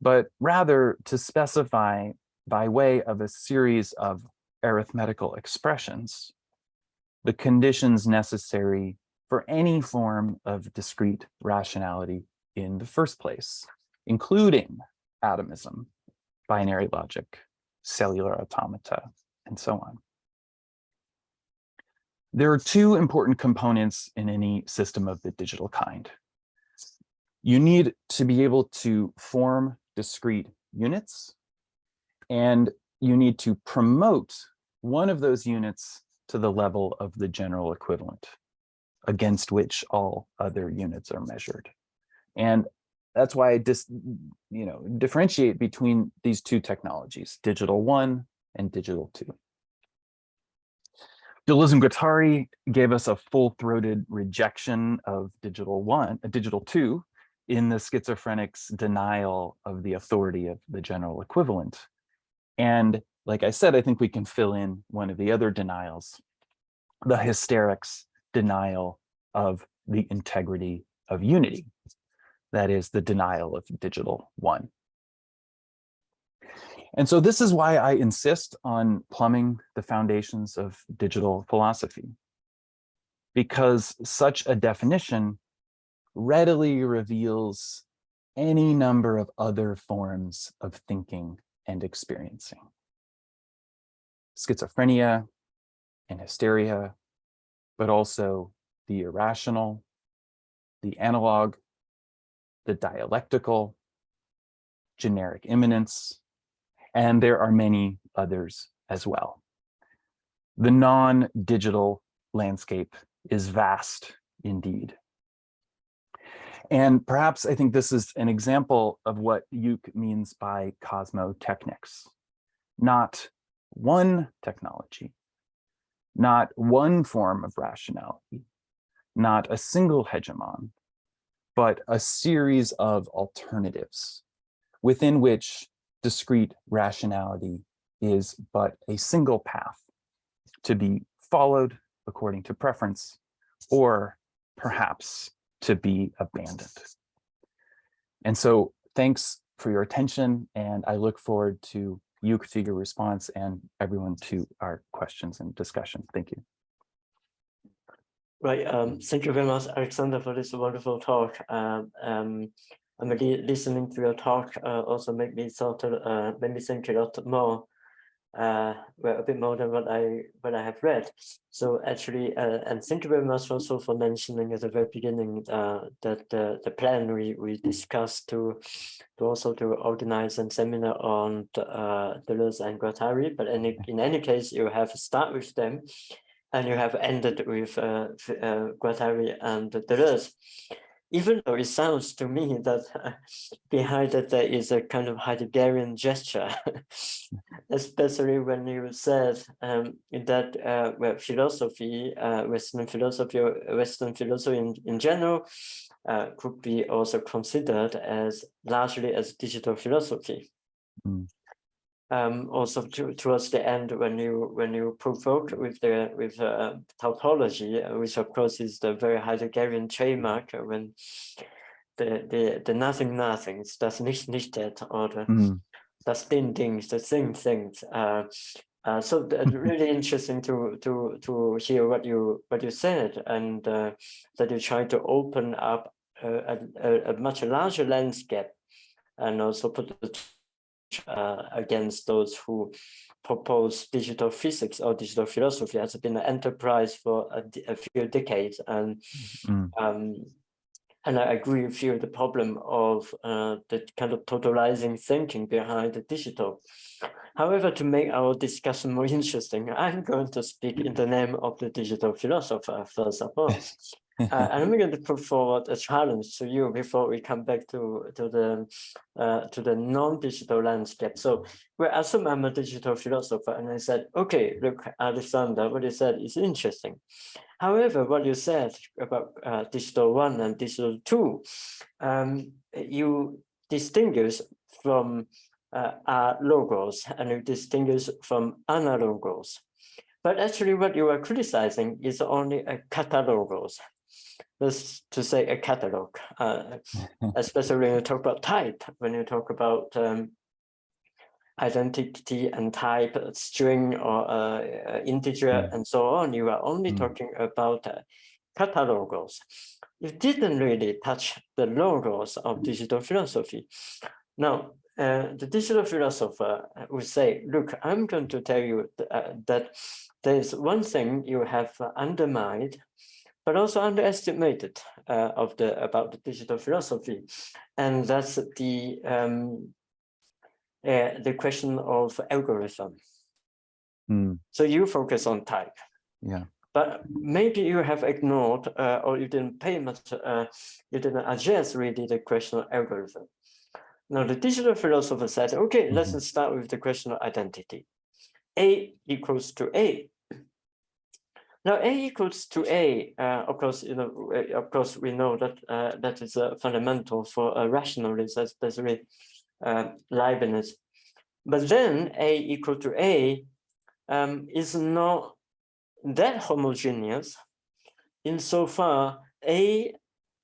but rather to specify by way of a series of arithmetical expressions the conditions necessary for any form of discrete rationality in the first place, including atomism, binary logic, cellular automata, and so on. There are two important components in any system of the digital kind. You need to be able to form discrete units, and you need to promote one of those units to the level of the general equivalent, against which all other units are measured. And that's why I differentiate between these two technologies, digital 1 and digital 2. Deleuze and Guattari gave us a full-throated rejection of digital 2 in the schizophrenic's denial of the authority of the general equivalent. And like I said, I think we can fill in one of the other denials, the hysterics denial of the integrity of unity. That is the denial of digital 1. And so this is why I insist on plumbing the foundations of digital philosophy, because such a definition readily reveals any number of other forms of thinking and experiencing. Schizophrenia and hysteria, but also the irrational, the analog, the dialectical, generic immanence, and there are many others as well. The non-digital landscape is vast indeed. And perhaps I think this is an example of what Yuk means by cosmotechnics. Not one technology, not one form of rationality, not a single hegemon, but a series of alternatives within which discrete rationality is but a single path to be followed according to preference, or perhaps to be abandoned. And so thanks for your attention, and I look forward to Yuk, to your response, and everyone to our questions and discussion. Thank you. Right. Thank you very much, Alexander, for this wonderful talk. I'm really listening to your talk also made me think a lot more, well, a bit more than what I have read. So actually, and thank you very much also for mentioning at the very beginning that the plan we discussed to also to organize a seminar on Deleuze and Guattari. But in any case, you have start with them, and you have ended with Guattari and Deleuze. Even though it sounds to me that behind it there is a kind of Heideggerian gesture, especially when you said that well, philosophy, Western philosophy in general, could be also considered as largely as digital philosophy. Mm. Also towards the end, when you provoke with tautology, which of course is the very Heideggerian trademark, when the nothings, das Nichtet, or the das Dings, the things. So really interesting to hear what you said, and that you try to open up a much larger landscape, and also put the against those who propose digital physics or digital philosophy. Has been an enterprise for a few decades, and I agree with you, the problem of the kind of totalizing thinking behind the digital. However, to make our discussion more interesting, I'm going to speak in the name of the digital philosopher, first of all. And I'm going to put forward a challenge to you before we come back to the non-digital landscape. So, well, I assume I'm a digital philosopher, and I said, okay, look, Alexander, what you said is interesting. However, what you said about digital 1 and digital 2, you distinguish from logos, and you distinguish from analogos. But actually, what you are criticizing is only a catalogos. That's to say a catalog, especially when you talk about type, when you talk about identity and type, string or integer, and so on. You are only talking about catalogos. It didn't really touch the logos of digital philosophy. Now, the digital philosopher would say, look, I'm going to tell you that there's one thing you have undermined, but also underestimated about the digital philosophy, and that's the question of algorithm. So you focus on type. Yeah. But maybe you have ignored or you didn't pay much, you didn't address really the question of algorithm. Now the digital philosopher said, okay, let's start with the question of identity. A equals to A. Now A equals to A, of course, we know that that is fundamental for rationalism, especially Leibniz. But then A equal to A is not that homogeneous insofar A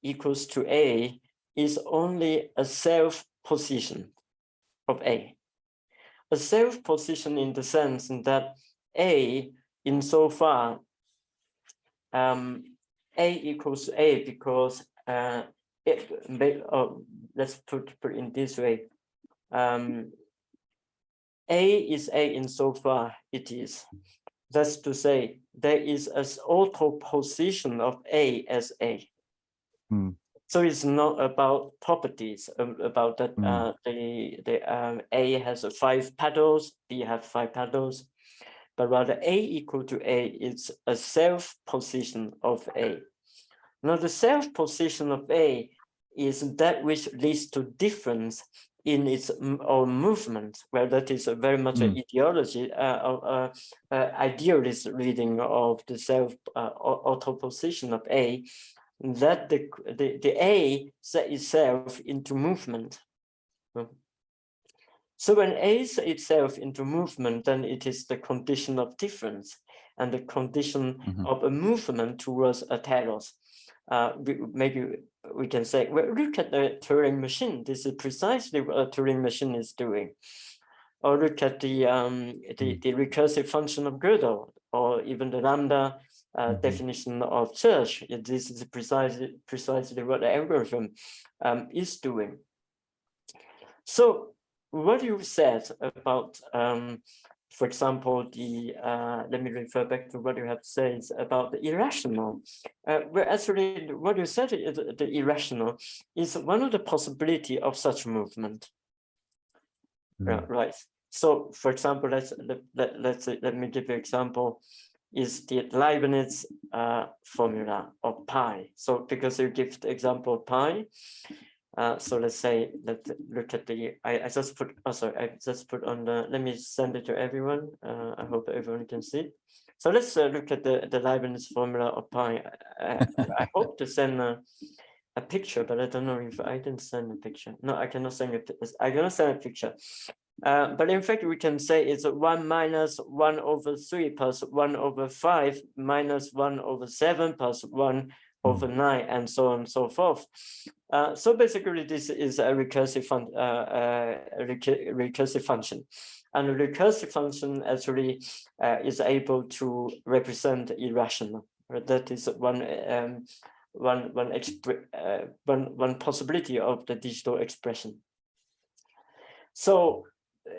equals to A is only a self-position of A. A self-position in the sense that A, insofar A equals A because let's put in this way. A is A insofar it is. That's to say, there is an auto-position of A as A. So it's not about properties, about that A has 5 petals, B have 5 petals, but rather A equal to A is a self-position of A. Now the self-position of A is that which leads to difference in its own movement, where that is very much an ideology, idealist reading of the auto-position of A, that the A set itself into movement. So when A sets itself into movement, then it is the condition of difference and the condition of a movement towards a telos. Maybe we can say, well, look at the Turing machine. This is precisely what a Turing machine is doing. Or look at the recursive function of Gödel, or even the lambda definition of search. This is precisely what the algorithm is doing. So what you said about, for example, let me refer back to what you have said about the irrational. Where actually what you said is the irrational is one of the possibility of such movement. Right. So, for example, let me give you an example. Is the Leibniz formula of pi. So because you give the example of pi, so let's say, let's look at I just put, I just put on the, let me send it to everyone. I hope everyone can see it. So let's look at the Leibniz formula of pi. I hope to send a picture, but I don't know if I didn't send a picture. No, I cannot send it. I cannot send a picture. But in fact, we can say it's 1 minus 1 over 3 plus 1 over 5 minus 1 over 7 plus 1 over 9 and so on and so forth. So basically, this is a recursive function. And a recursive function actually is able to represent irrational. That is one possibility of the digital expression. So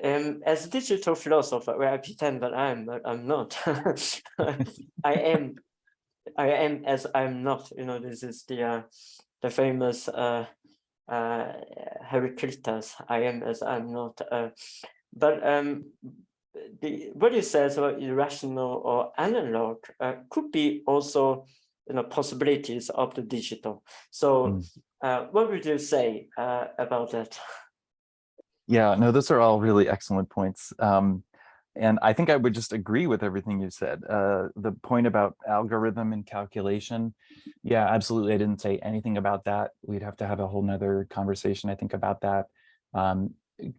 as a digital philosopher, where I pretend that but I'm not. I am as I'm not. This is the famous Heraclitus. I am as I'm not. But what you said about irrational or analog could be also possibilities of the digital. So what would you say about that? Yeah, no, those are all really excellent points. And I think I would just agree with everything you said. The point about algorithm and calculation, yeah, absolutely. I didn't say anything about that. We'd have to have a whole nother conversation, I think, about that.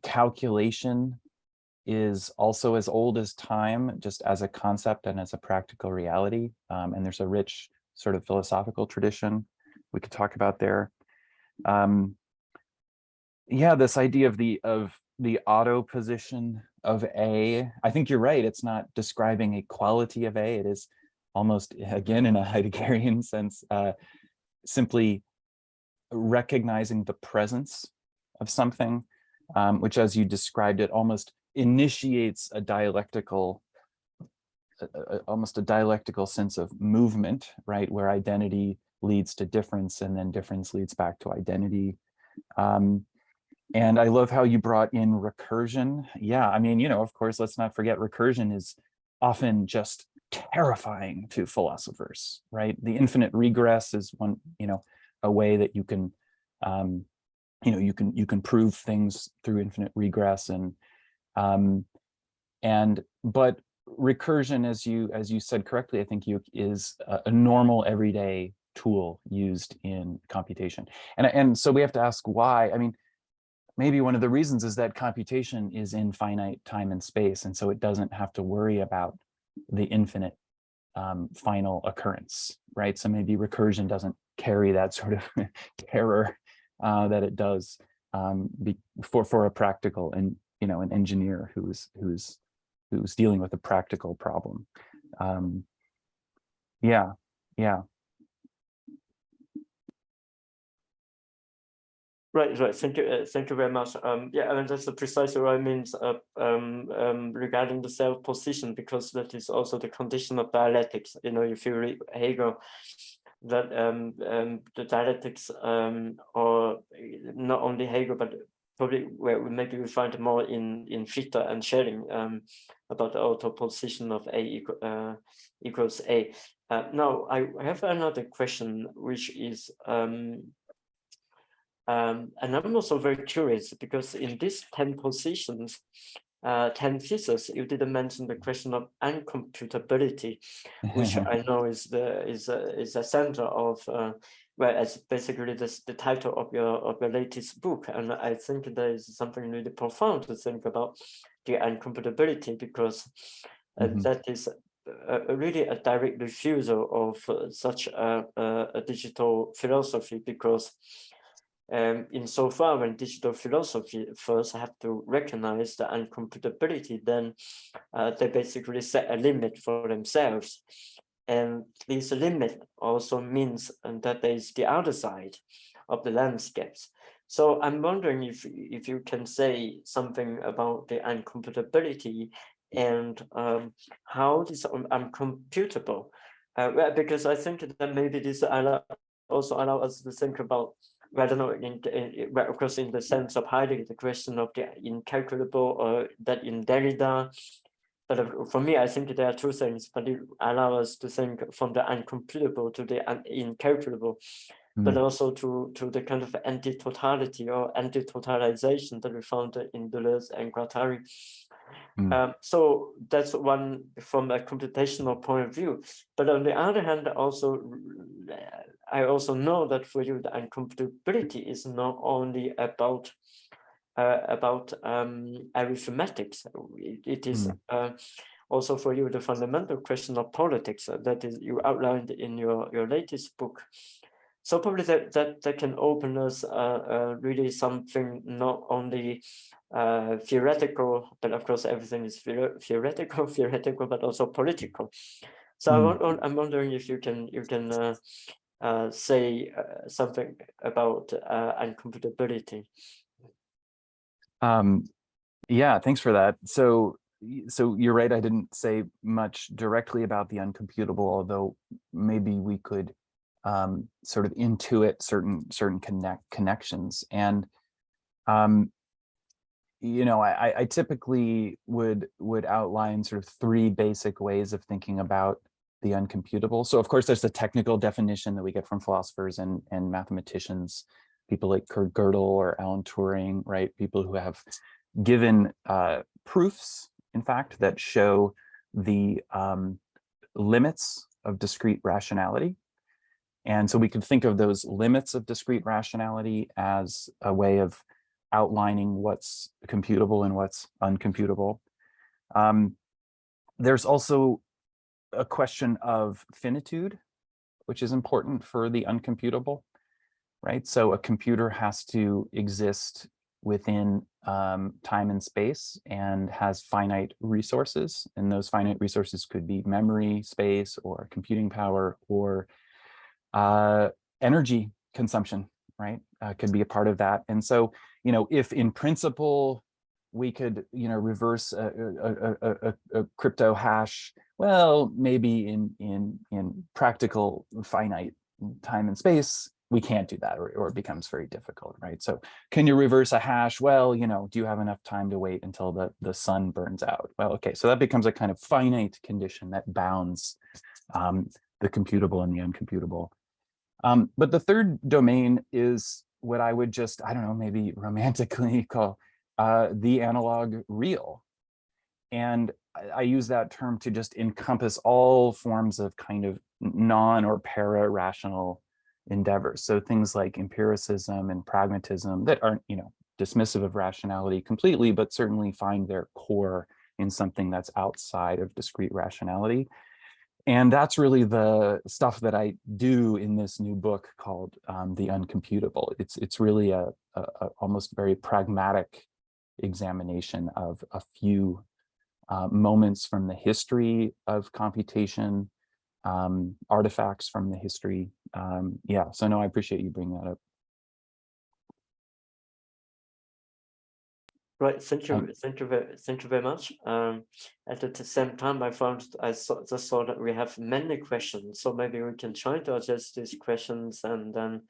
Calculation is also as old as time, just as a concept and as a practical reality. And there's a rich sort of philosophical tradition we could talk about there. Yeah, this idea of the auto position of A, I think you're right. It's not describing a quality of A. It is almost, again, in a Heideggerian sense, simply recognizing the presence of something, which, as you described it, almost initiates a dialectical, almost a dialectical sense of movement, right, where identity leads to difference, and then difference leads back to identity. And I love how you brought in recursion. Yeah, I mean, of course, let's not forget recursion is often just terrifying to philosophers, right? The infinite regress is one, a way that you can, you can prove things through infinite regress, but recursion, as you said correctly, I think, is a normal everyday tool used in computation, and so we have to ask why. I mean, maybe one of the reasons is that computation is in finite time and space, and so it doesn't have to worry about the infinite final occurrence, right? So maybe recursion doesn't carry that sort of terror that it does for a practical and an engineer who's dealing with a practical problem. Yeah. Right. Thank you very much. Yeah, I mean, that's precisely what I mean regarding the self-position, because that is also the condition of dialectics. If you read Hegel, that the dialectics, or not only Hegel, but probably where maybe we find more in Fichte and Schelling, about the auto-position of A equals A. Now, I have another question, which is, and I'm also very curious, because in these 10 positions, 10 theses, you didn't mention the question of uncomputability, which I know is a center of, well, it's basically the title of your latest book, and I think there is something really profound to think about the uncomputability, because that is really a direct refusal of such a digital philosophy, because insofar when digital philosophy first have to recognize the uncomputability, then they basically set a limit for themselves. And this limit also means that there is the other side of the landscapes. So I'm wondering if you can say something about the uncomputability and how this is uncomputable. Well, because I think that maybe this also allow us to think about, I don't know, well, of course, in the sense of Heidegger, the question of the incalculable, or that in Derrida. But for me, I think there are two things, but it allows us to think from the uncomputable to the incalculable, but also to the kind of anti-totality or anti-totalization that we found in Deleuze and Guattari. So that's one from a computational point of view. But on the other hand, I also know that for you, the uncomputability is not only about arithmetics. It is also for you the fundamental question of politics that is you outlined in your latest book. So probably that can open us really something not only theoretical, but of course everything is theoretical, but also political. So I'm wondering if you can say something about uncomputability. Yeah, thanks for that. So you're right, I didn't say much directly about the uncomputable, although maybe we could sort of intuit certain connections. And I typically would outline sort of three basic ways of thinking about the uncomputable. So of course there's the technical definition that we get from philosophers and mathematicians, people like Kurt Gödel or Alan Turing, right? People who have given proofs, in fact, that show the limits of discrete rationality. And so we could think of those limits of discrete rationality as a way of outlining what's computable and what's uncomputable. There's also a question of finitude, which is important for the uncomputable, right? So a computer has to exist within time and space and has finite resources. And those finite resources could be memory, space, or computing power, or energy consumption, right? Could be a part of that. And so, if in principle we could, reverse a crypto hash, well, maybe in practical finite time and space, we can't do that, or it becomes very difficult, right? So can you reverse a hash? Well, do you have enough time to wait until the sun burns out? Well, okay, so that becomes a kind of finite condition that bounds the computable and the uncomputable. But the third domain is what I would just, I don't know, maybe romantically call the analog real. And I use that term to just encompass all forms of kind of non or para-rational endeavors. So things like empiricism and pragmatism that aren't, dismissive of rationality completely, but certainly find their core in something that's outside of discrete rationality. And that's really the stuff that I do in this new book called The Uncomputable. It's really a almost very pragmatic examination of a few moments from the history of computation, artifacts from the history. Yeah, so no, I appreciate you bringing that up. Right, thank you very much. At the same time, I just saw that we have many questions, so maybe we can try to address these questions, and then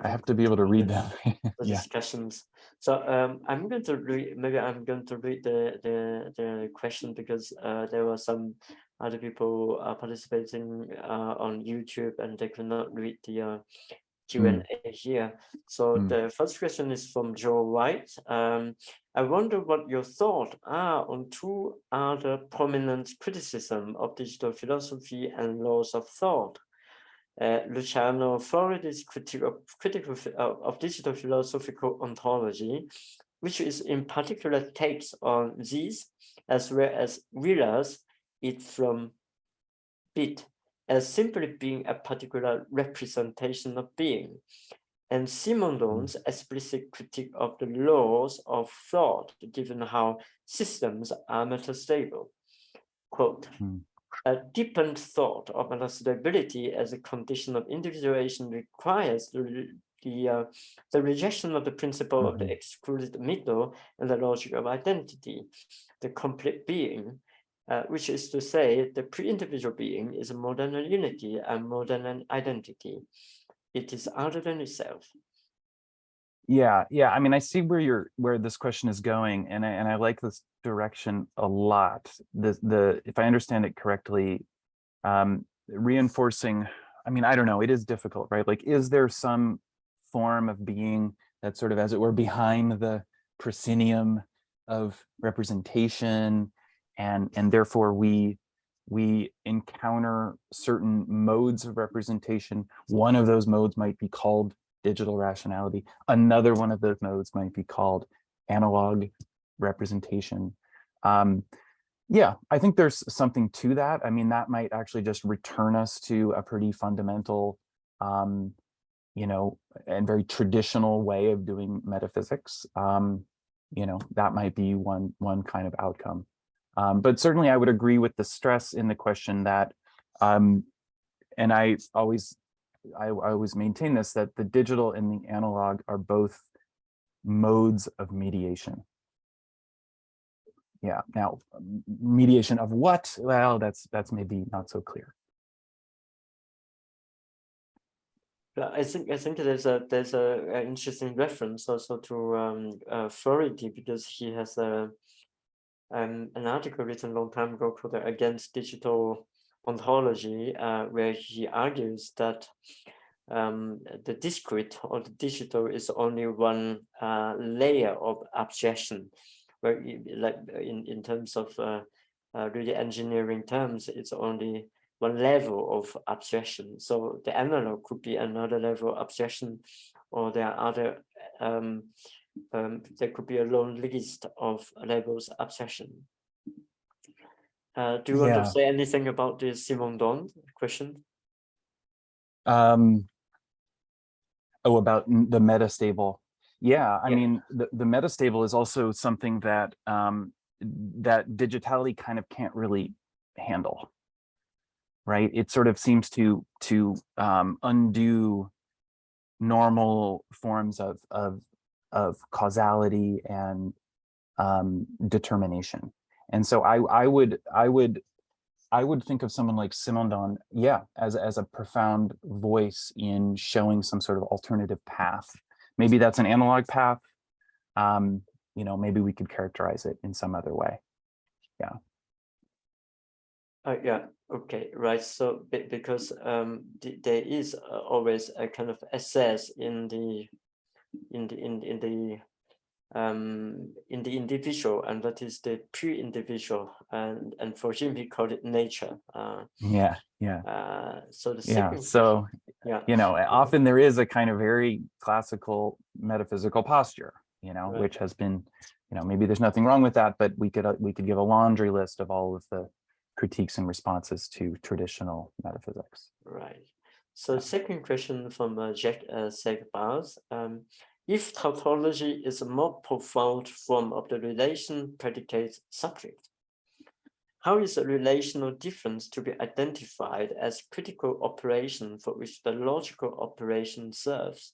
I have to be able to read them. The discussions. So I'm going to read. Maybe I'm going to read the question, because there were some other people participating on YouTube, and they could not read the Q&A here. So the first question is from Joe White. I wonder what your thoughts are on two other prominent criticism of digital philosophy and laws of thought. Luciano Floridi's critique of digital philosophical ontology, which is in particular takes on these, as well as Wheeler's it from bit as simply being a particular representation of being, and Simondon's explicit critique of the laws of thought, given how systems are metastable. Quote, a deepened thought of metastability as a condition of individuation requires the rejection of the principle of the excluded middle and the logic of identity, the complete being, which is to say, the pre-individual being is more than a unity and more than an identity. It is other than itself. Yeah. I mean, I see where this question is going, and I like this direction a lot. If I understand it correctly, reinforcing. I mean, I don't know. It is difficult, right? Like, is there some form of being that's sort of, as it were, behind the proscenium of representation, and therefore we encounter certain modes of representation. One of those modes might be called digital rationality. Another one of those modes might be called analog representation. Yeah, I think there's something to that. I mean, that might actually just return us to a pretty fundamental, and very traditional way of doing metaphysics. That might be one kind of outcome. But certainly I would agree with the stress in the question that, and I always maintain this, that the digital and the analog are both modes of mediation. Yeah, now mediation of what? Well, that's maybe not so clear. I think there's a interesting reference also to Floridi, because he has an article written a long time ago called Against Digital Ontology, where he argues that the discrete or the digital is only one layer of abstraction, where like in terms of really engineering terms, it's only one level of abstraction. So the analog could be another level of abstraction, or there are other there could be a long list of levels of abstraction. Do you want to say anything about the Simondon question? About the metastable. Yeah, I Yeah. mean, the metastable is also something that that digitality kind of can't really handle, right? It sort of seems to undo normal forms of causality and determination. And so I would think of someone like Simondon, yeah, as a profound voice in showing some sort of alternative path. Maybe that's an analog path. You know, maybe we could characterize it in some other way. Yeah. Yeah. Okay. Right. So because there is always a kind of access in the individual, and that is the pre-individual, and for him he called it nature. Yeah. Yeah. So the Yeah. second So, yeah, you know, often there is a kind of very classical metaphysical posture, you know, right. which has been, you know, maybe there's nothing wrong with that, but we could give a laundry list of all of the critiques and responses to traditional metaphysics. Right. So second question from Jacques Segbars. If tautology is a more profound form of the relation predicate subject, how is a relational difference to be identified as critical operation for which the logical operation serves?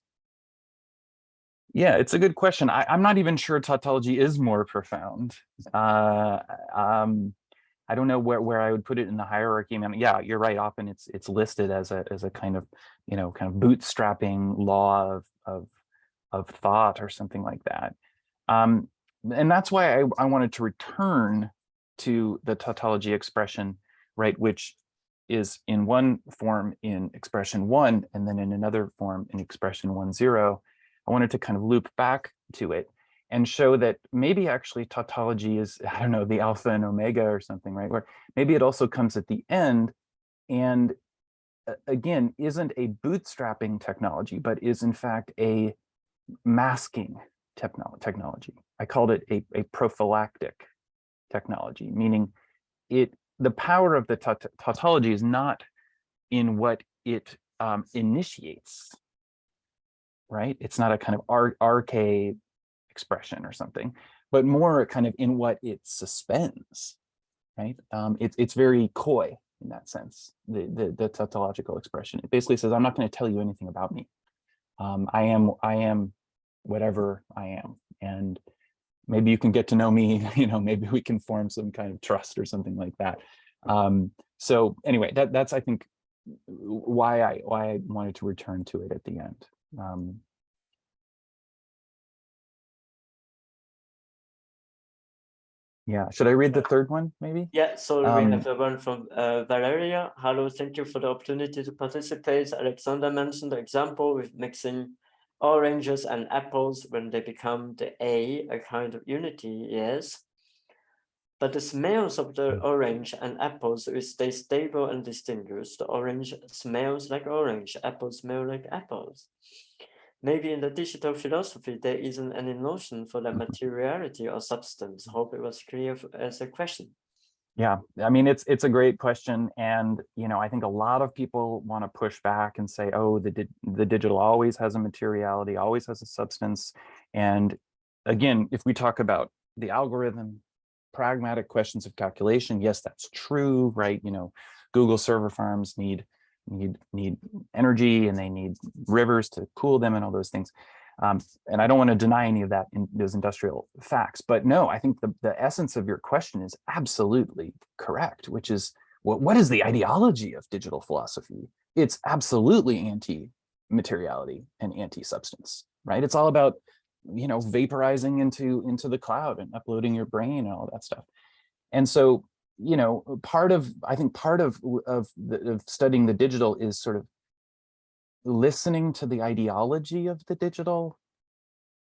Yeah, it's a good question. I'm not even sure tautology is more profound. I don't know where I would put it in the hierarchy. I mean, yeah, you're right. Often it's listed as a kind of, you know, kind of bootstrapping law of thought or something like that. And that's why I wanted to return to the tautology expression, right, which is in one form in expression 1 and then in another form in expression 1,0. I wanted to kind of loop back to it and show that maybe actually tautology is, I don't know, the alpha and omega or something, right? Where maybe it also comes at the end and again, isn't a bootstrapping technology, but is in fact a masking technology. I called it a prophylactic technology, meaning the power of the tautology is not in what it initiates, right? It's not a kind of RK expression or something, but more kind of in what it suspends, right? It's very coy in that sense, the tautological expression. It basically says, I'm not going to tell you anything about me. I am whatever I am. And maybe you can get to know me, you know, maybe we can form some kind of trust or something like that. So anyway, that's I think why I wanted to return to it at the end. Yeah, should I read the third one maybe? Yeah, so we have the one from Valeria. Hello, thank you for the opportunity to participate. Alexander mentioned the example with mixing oranges and apples when they become the a kind of unity, yes. But the smells of the orange and apples will stay stable and distinguished. The orange smells like orange, apples smell like apples. Maybe in the digital philosophy, there isn't any notion for the materiality or substance. Hope it was clear as a question. Yeah, I mean, it's a great question. And, you know, I think a lot of people want to push back and say, oh, the digital always has a materiality, always has a substance. And again, if we talk about the algorithm, pragmatic questions of calculation, yes, that's true, right? You know, Google server farms need energy and they need rivers to cool them and all those things. And I don't want to deny any of that in those industrial facts, but no, I think the essence of your question is absolutely correct, which is what is the ideology of digital philosophy? It's absolutely anti-materiality and anti-substance, right? It's all about, you know, vaporizing into the cloud and uploading your brain and all that stuff. And so, you know, I think part of studying the digital is sort of listening to the ideology of the digital,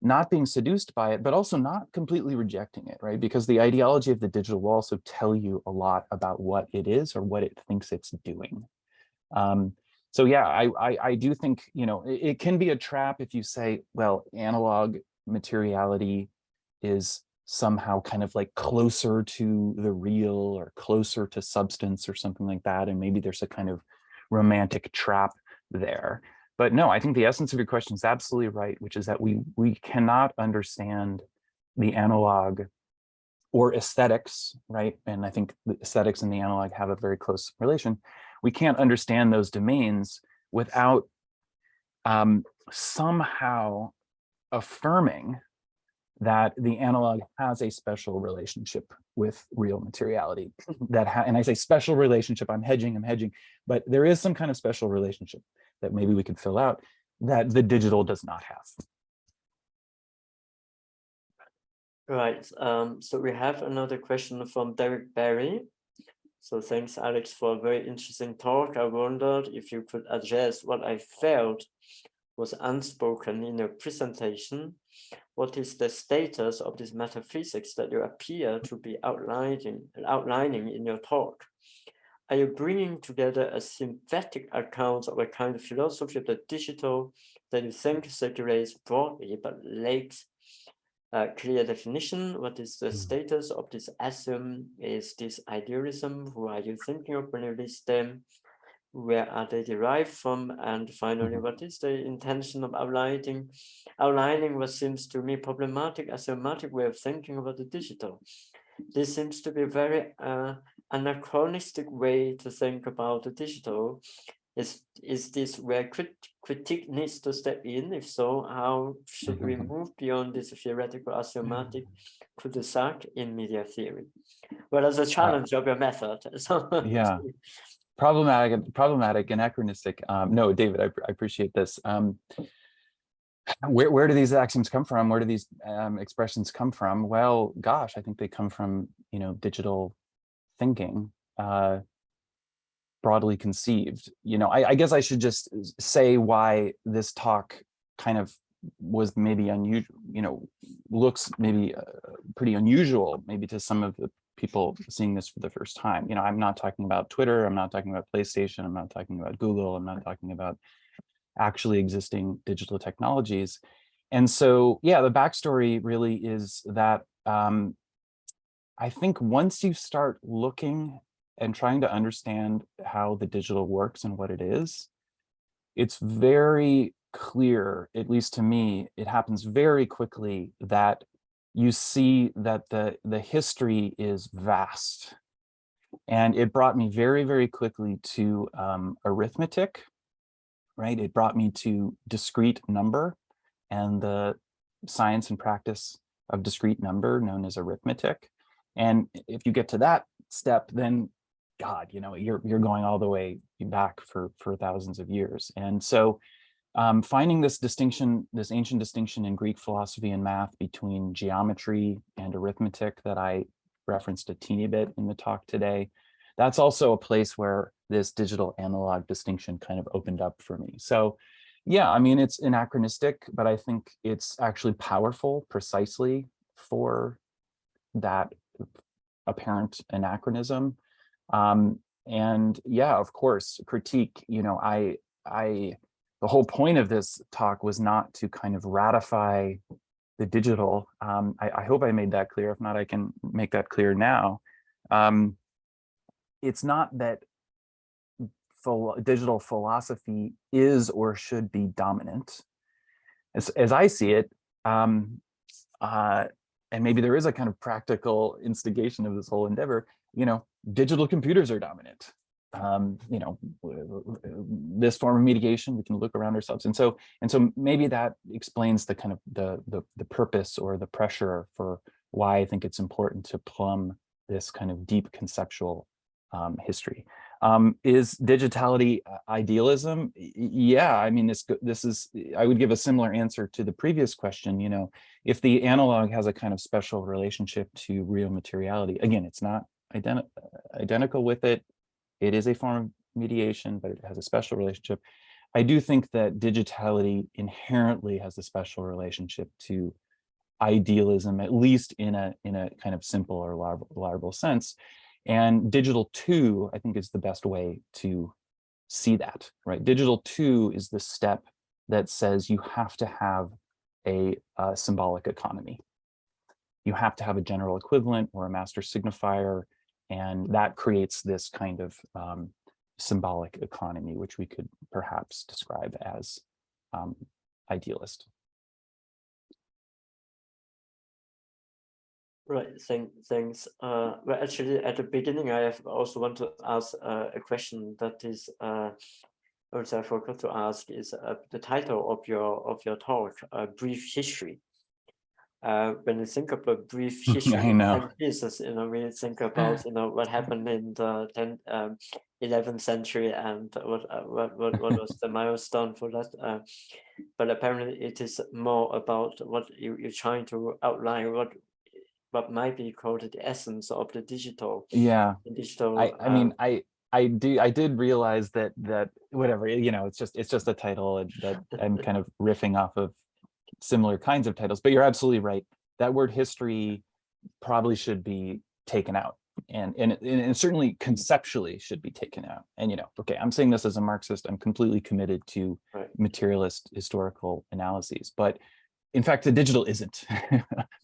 not being seduced by it, but also not completely rejecting it, right? Because the ideology of the digital will also tell you a lot about what it is or what it thinks it's doing. So yeah, I do think, you know, it can be a trap if you say, well, analog materiality is somehow kind of like closer to the real or closer to substance or something like that. And maybe there's a kind of romantic trap there. But no, I think the essence of your question is absolutely right, which is that we cannot understand the analog or aesthetics, right? And I think the aesthetics and the analog have a very close relation. We can't understand those domains without somehow affirming that the analog has a special relationship with real materiality. And I say special relationship, I'm hedging, but there is some kind of special relationship that maybe we could fill out that the digital does not have. Right. So we have another question from Derek Barry. So thanks, Alex, for a very interesting talk. I wondered if you could address what I felt was unspoken in your presentation. What is the status of this metaphysics that you appear to be outlining in your talk? Are you bringing together a synthetic account of a kind of philosophy of the digital that you think circulates broadly but lacks clear definition? What is the status of this assume? Is this idealism? Who are you thinking of when you list them? Where are they derived from? And finally, what is the intention of outlining what seems to me problematic, axiomatic way of thinking about the digital? This seems to be a very anachronistic way to think about the digital. Is this where critique needs to step in? If so, how should we move beyond this theoretical axiomatic cul-de-sac in media theory? Well, as a challenge of your method. So yeah. Problematic, anachronistic. No, David, I appreciate this. Where do these axioms come from? Where do these expressions come from? Well, gosh, I think they come from, digital thinking, broadly conceived. I guess I should just say why this talk kind of was maybe unusual, looks maybe pretty unusual, maybe to some of the people seeing this for the first time. I'm not talking about Twitter, I'm not talking about PlayStation, I'm not talking about Google, I'm not talking about actually existing digital technologies. And so, yeah, the backstory really is that I think once you start looking and trying to understand how the digital works and what it is, it's very clear, at least to me, it happens very quickly that you see that the history is vast. And it brought me very, very quickly to arithmetic, right? It brought me to discrete number and the science and practice of discrete number known as arithmetic. And if you get to that step, then God, you're going all the way back for thousands of years. And so finding this distinction, this ancient distinction in Greek philosophy and math between geometry and arithmetic that I referenced a teeny bit in the talk today, that's also a place where this digital analog distinction kind of opened up for me. So yeah, I mean, it's anachronistic, but I think it's actually powerful precisely for that apparent anachronism. And yeah, of course, critique, the whole point of this talk was not to kind of ratify the digital. I hope I made that clear. If not, I can make that clear now. It's not that digital philosophy is or should be dominant. As I see it, and maybe there is a kind of practical instigation of this whole endeavor, digital computers are dominant. This form of mediation, we can look around ourselves. And so maybe that explains the kind of the purpose or the pressure for why I think it's important to plumb this kind of deep conceptual history. Is digitality idealism? Yeah, I mean, this is, I would give a similar answer to the previous question. If the analog has a kind of special relationship to real materiality, again, it's not identical with it. It is a form of mediation, but it has a special relationship. I do think that digitality inherently has a special relationship to idealism, at least in a kind of simple or larval sense. And digital 2, I think, is the best way to see that, right? Digital 2 is the step that says you have to have a symbolic economy. You have to have a general equivalent or a master signifier, and that creates this kind of symbolic economy, which we could perhaps describe as idealist. Right, thanks. Well, actually, at the beginning, I also want to ask a question that is, also I forgot to ask, is the title of your talk, Brief History. When you think of a brief history I of know. 10 pieces, we think about, what happened in the 11th century and what was the milestone for that. But apparently it is more about what you're trying to outline, what might be called the essence of the digital. Yeah. The digital. I mean, I did realize that whatever, it's just a title that I'm kind of riffing off of similar kinds of titles, but you're absolutely right. That word history probably should be taken out, and certainly conceptually should be taken out. And okay, I'm saying this as a Marxist, I'm completely committed to Right. materialist historical analyses, but in fact, the digital isn't,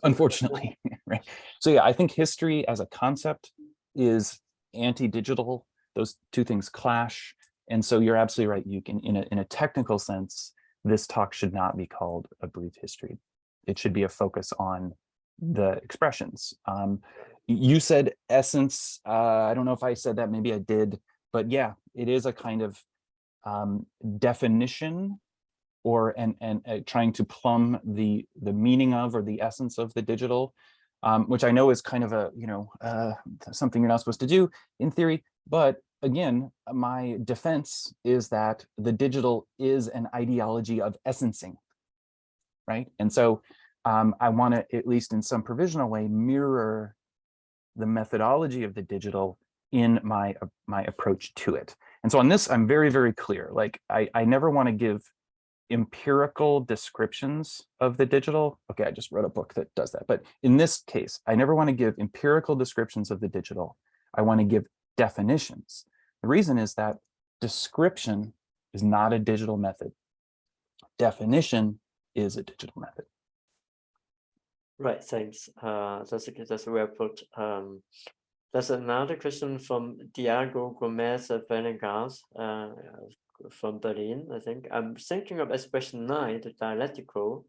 unfortunately, right? So yeah, I think history as a concept is anti-digital. Those two things clash. And so you're absolutely right, Yuk. In a technical sense, this talk should not be called a brief history. It should be a focus on the expressions. You said essence. I don't know if I said that, maybe I did, but yeah, it is a kind of definition or trying to plumb the meaning of or the essence of the digital, which I know is kind of a something you're not supposed to do in theory. But again, my defense is that the digital is an ideology of essencing, right? And so I want to, at least in some provisional way, mirror the methodology of the digital in my approach to it. And so on this, I'm very, very clear. Like I never want to give empirical descriptions of the digital. Okay, I just wrote a book that does that. But in this case, I never want to give empirical descriptions of the digital. I want to give definitions. The reason is that description is not a digital method. Definition is a digital method. Right, thanks. That's well put. There's another question from Diego Gomez Venegas from Berlin, I think. I'm thinking of expression 9, the dialectical.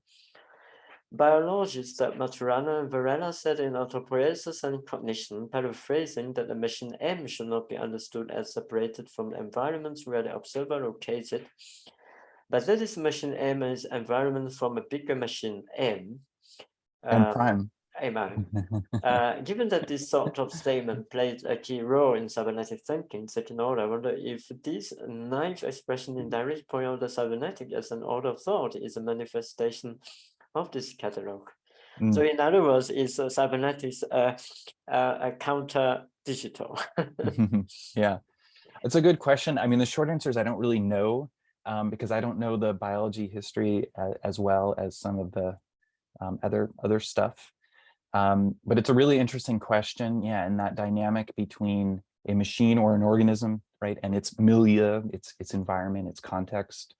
Biologists Maturana and Varela said in Autopoiesis and Cognition, paraphrasing, that the machine M should not be understood as separated from the environments where the observer located, but that is machine M is environment from a bigger machine M. And prime. Given that this sort of statement played a key role in cybernetic thinking, second order, I wonder if this ninth expression indirectly point out the cybernetic as an order of thought is a manifestation of this catalog. So in other words, is cybernetics a counter digital? Yeah, it's a good question. I mean, the short answer is I don't really know, because I don't know the biology history as well as some of the other stuff. But it's a really interesting question, yeah, and that dynamic between a machine or an organism, right, and its milieu, its environment, its context.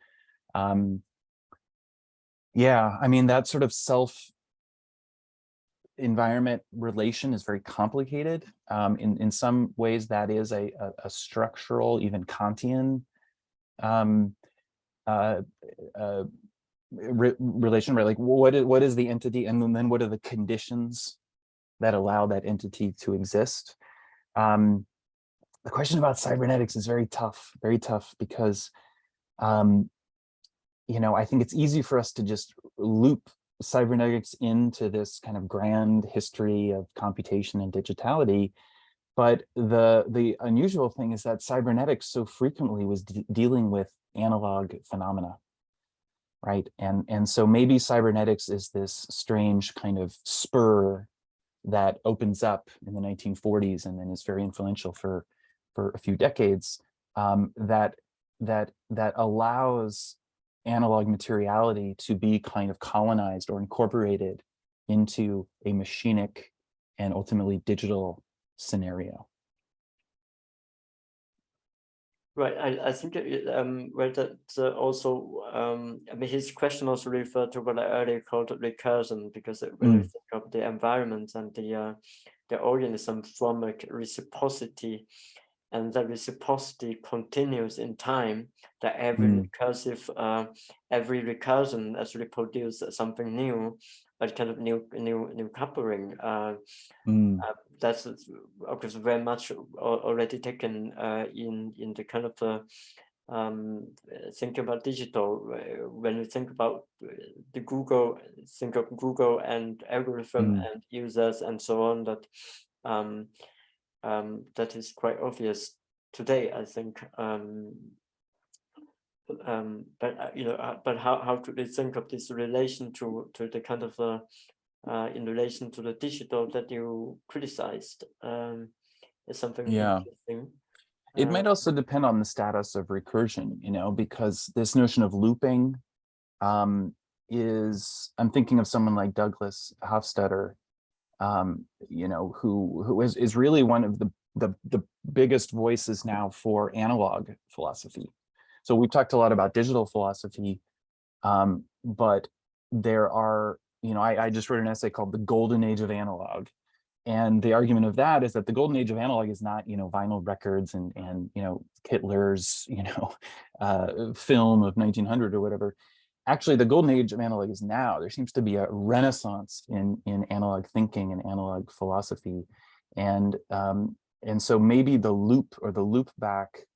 Yeah, I mean, that sort of self-environment relation is very complicated. In some ways, that is a structural, even Kantian relation, right? Like what is the entity, and then what are the conditions that allow that entity to exist? The question about cybernetics is very tough because I think it's easy for us to just loop cybernetics into this kind of grand history of computation and digitality. But the unusual thing is that cybernetics so frequently was dealing with analog phenomena, right? And so maybe cybernetics is this strange kind of spur that opens up in the 1940s and then is very influential for a few decades, that allows analog materiality to be kind of colonized or incorporated into a machinic and ultimately digital scenario. Right, I think well, that also, I mean, his question also referred to what I earlier called recursion, because when we think of the environment and the organism from a reciprocity, and the reciprocity continues in time, that every every recursion has reproduced something new, but kind of new coupling. That's of course very much already taken in the kind of think about digital. When you think about the Google, think of Google and algorithm and users and so on, that that is quite obvious today, I think. But you know, but how could we think of this relation to the kind of in relation to the digital that you criticized? Is something interesting. It might also depend on the status of recursion, you know, because this notion of looping is, I'm thinking of someone like Douglas Hofstadter, you know, who is really one of the biggest voices now for analog philosophy. So we've talked a lot about digital philosophy, but there are, you know, I just wrote an essay called The Golden Age of Analog. And the argument of that is that the golden age of analog is not, you know, vinyl records and you know, Hitler's, you know, film of 1900 or whatever. Actually, the golden age of analog is now. There seems to be a renaissance in analog thinking and analog philosophy. And so maybe the loop or the loop back,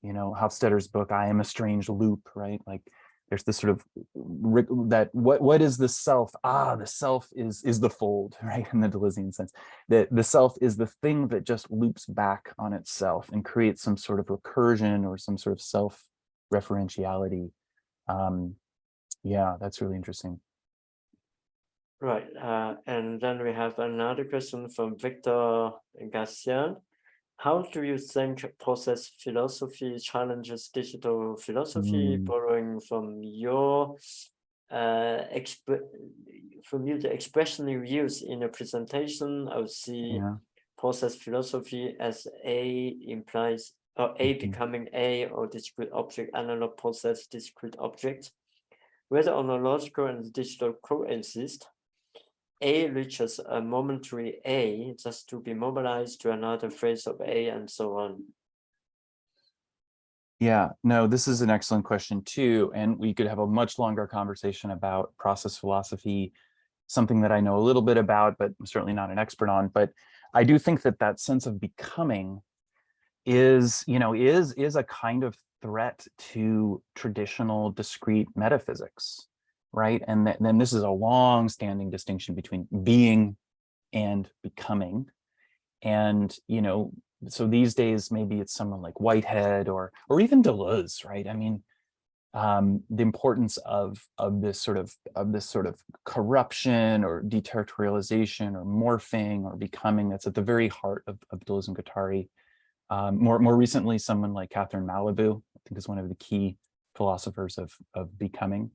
you know, Hofstadter's book, I Am a Strange Loop, right? Like there's this sort of that what is the self? The self is the fold, right? In the Deleuzean sense, that the self is the thing that just loops back on itself and creates some sort of recursion or some sort of self-referentiality. Yeah, that's really interesting. Right, and then we have another question from Victor Garcia. How do you think process philosophy challenges digital philosophy? Borrowing from your the expression you use in your presentation, I would see process philosophy as A implies or A becoming A, or discrete object, analog process, discrete object. Whether analogical and digital coexist, A reaches a momentary A just to be mobilized to another phase of A and so on. Yeah, no, this is an excellent question too. And we could have a much longer conversation about process philosophy, something that I know a little bit about, but I'm certainly not an expert on. But I do think that that sense of becoming is, you know, is a kind of threat to traditional discrete metaphysics. Right. And then this is a long standing distinction between being and becoming. And, you know, so these days, maybe it's someone like Whitehead or even Deleuze, right? I mean, the importance of this sort of corruption or deterritorialization or morphing or becoming, that's at the very heart of Deleuze and Guattari. More recently, someone like Catherine Malibu, I think, is one of the key philosophers of becoming.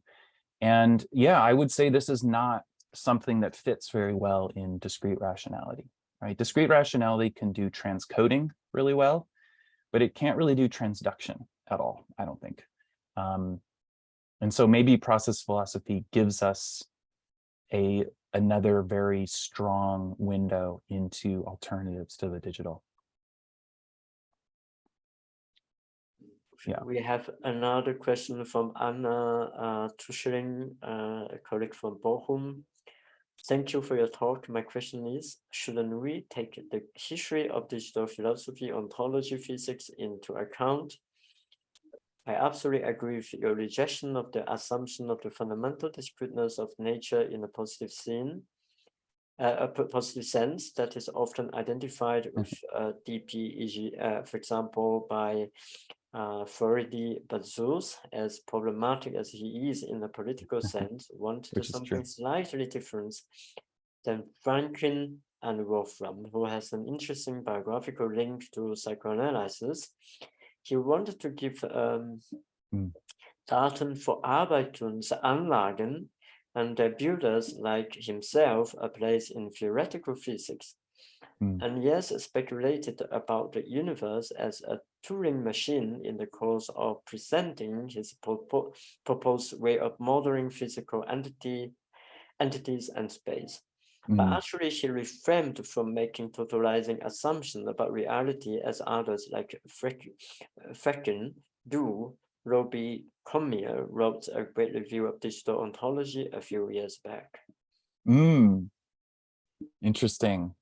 And yeah, I would say this is not something that fits very well in discrete rationality, right? Discrete rationality can do transcoding really well, but it can't really do transduction at all, I don't think. And so maybe process philosophy gives us another very strong window into alternatives to the digital. Yeah. We have another question from Anna Tuschling, a colleague from Bochum. Thank you for your talk. My question is, shouldn't we take the history of digital philosophy, ontology, physics into account? I absolutely agree with your rejection of the assumption of the fundamental discreteness of nature in a positive positive sense that is often identified with DP, for example, by Faraday, but Zeus, as problematic as he is in a political sense, wanted something slightly different than Franklin and Wolfram, who has an interesting biographical link to psychoanalysis. He wanted to give Daten für Arbeitungsanlagen and their builders like himself a place in theoretical physics. And yes, speculated about the universe as a Turing machine in the course of presenting his proposed way of modeling physical entities and space. But actually, he refrained from making totalizing assumptions about reality as others like Frecken do. Roby Cormier wrote a great review of digital ontology a few years back. Interesting.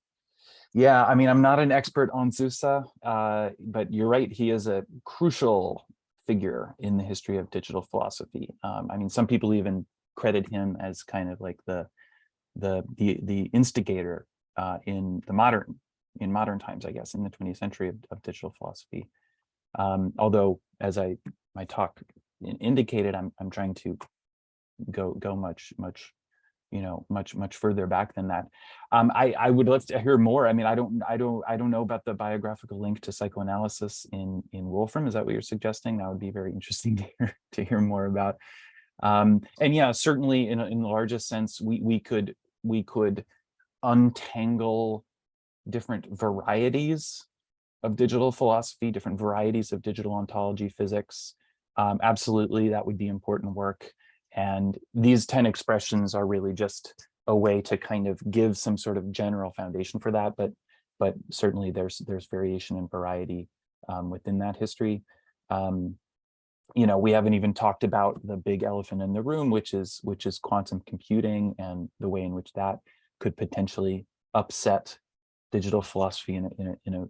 Yeah, I mean, I'm not an expert on Sousa, but you're right. He is a crucial figure in the history of digital philosophy. I mean, some people even credit him as kind of like the instigator in modern times, I guess, in the 20th century of digital philosophy. Although, as my talk indicated, I'm trying to go much further back than that. I would love to hear more. I mean, I don't know about the biographical link to psychoanalysis in Wolfram. Is that what you're suggesting? That would be very interesting to hear more about. And yeah, certainly in the largest sense, we could untangle different varieties of digital philosophy, different varieties of digital ontology physics. Absolutely, that would be important work. And these 10 expressions are really just a way to kind of give some sort of general foundation for that, but certainly there's variation and variety within that history. We haven't even talked about the big elephant in the room, which is quantum computing and the way in which that could potentially upset digital philosophy in a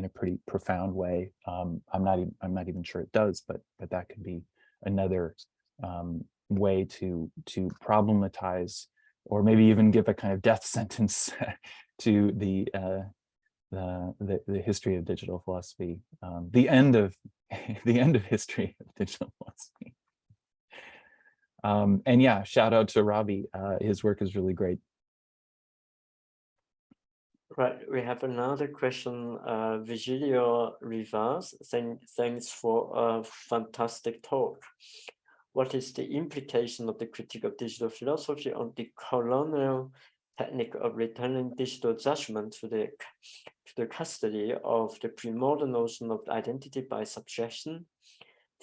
pretty profound way. I'm not even sure it does, but that could be another way to problematize, or maybe even give a kind of death sentence to the history of digital philosophy, the end of history of digital philosophy. And yeah, shout out to Robbie. His work is really great. Right, we have another question. Vigilio Rivas, thanks for a fantastic talk. What is the implication of the critique of digital philosophy on the colonial technique of returning digital judgment to the custody of the pre-modern notion of identity by subjection?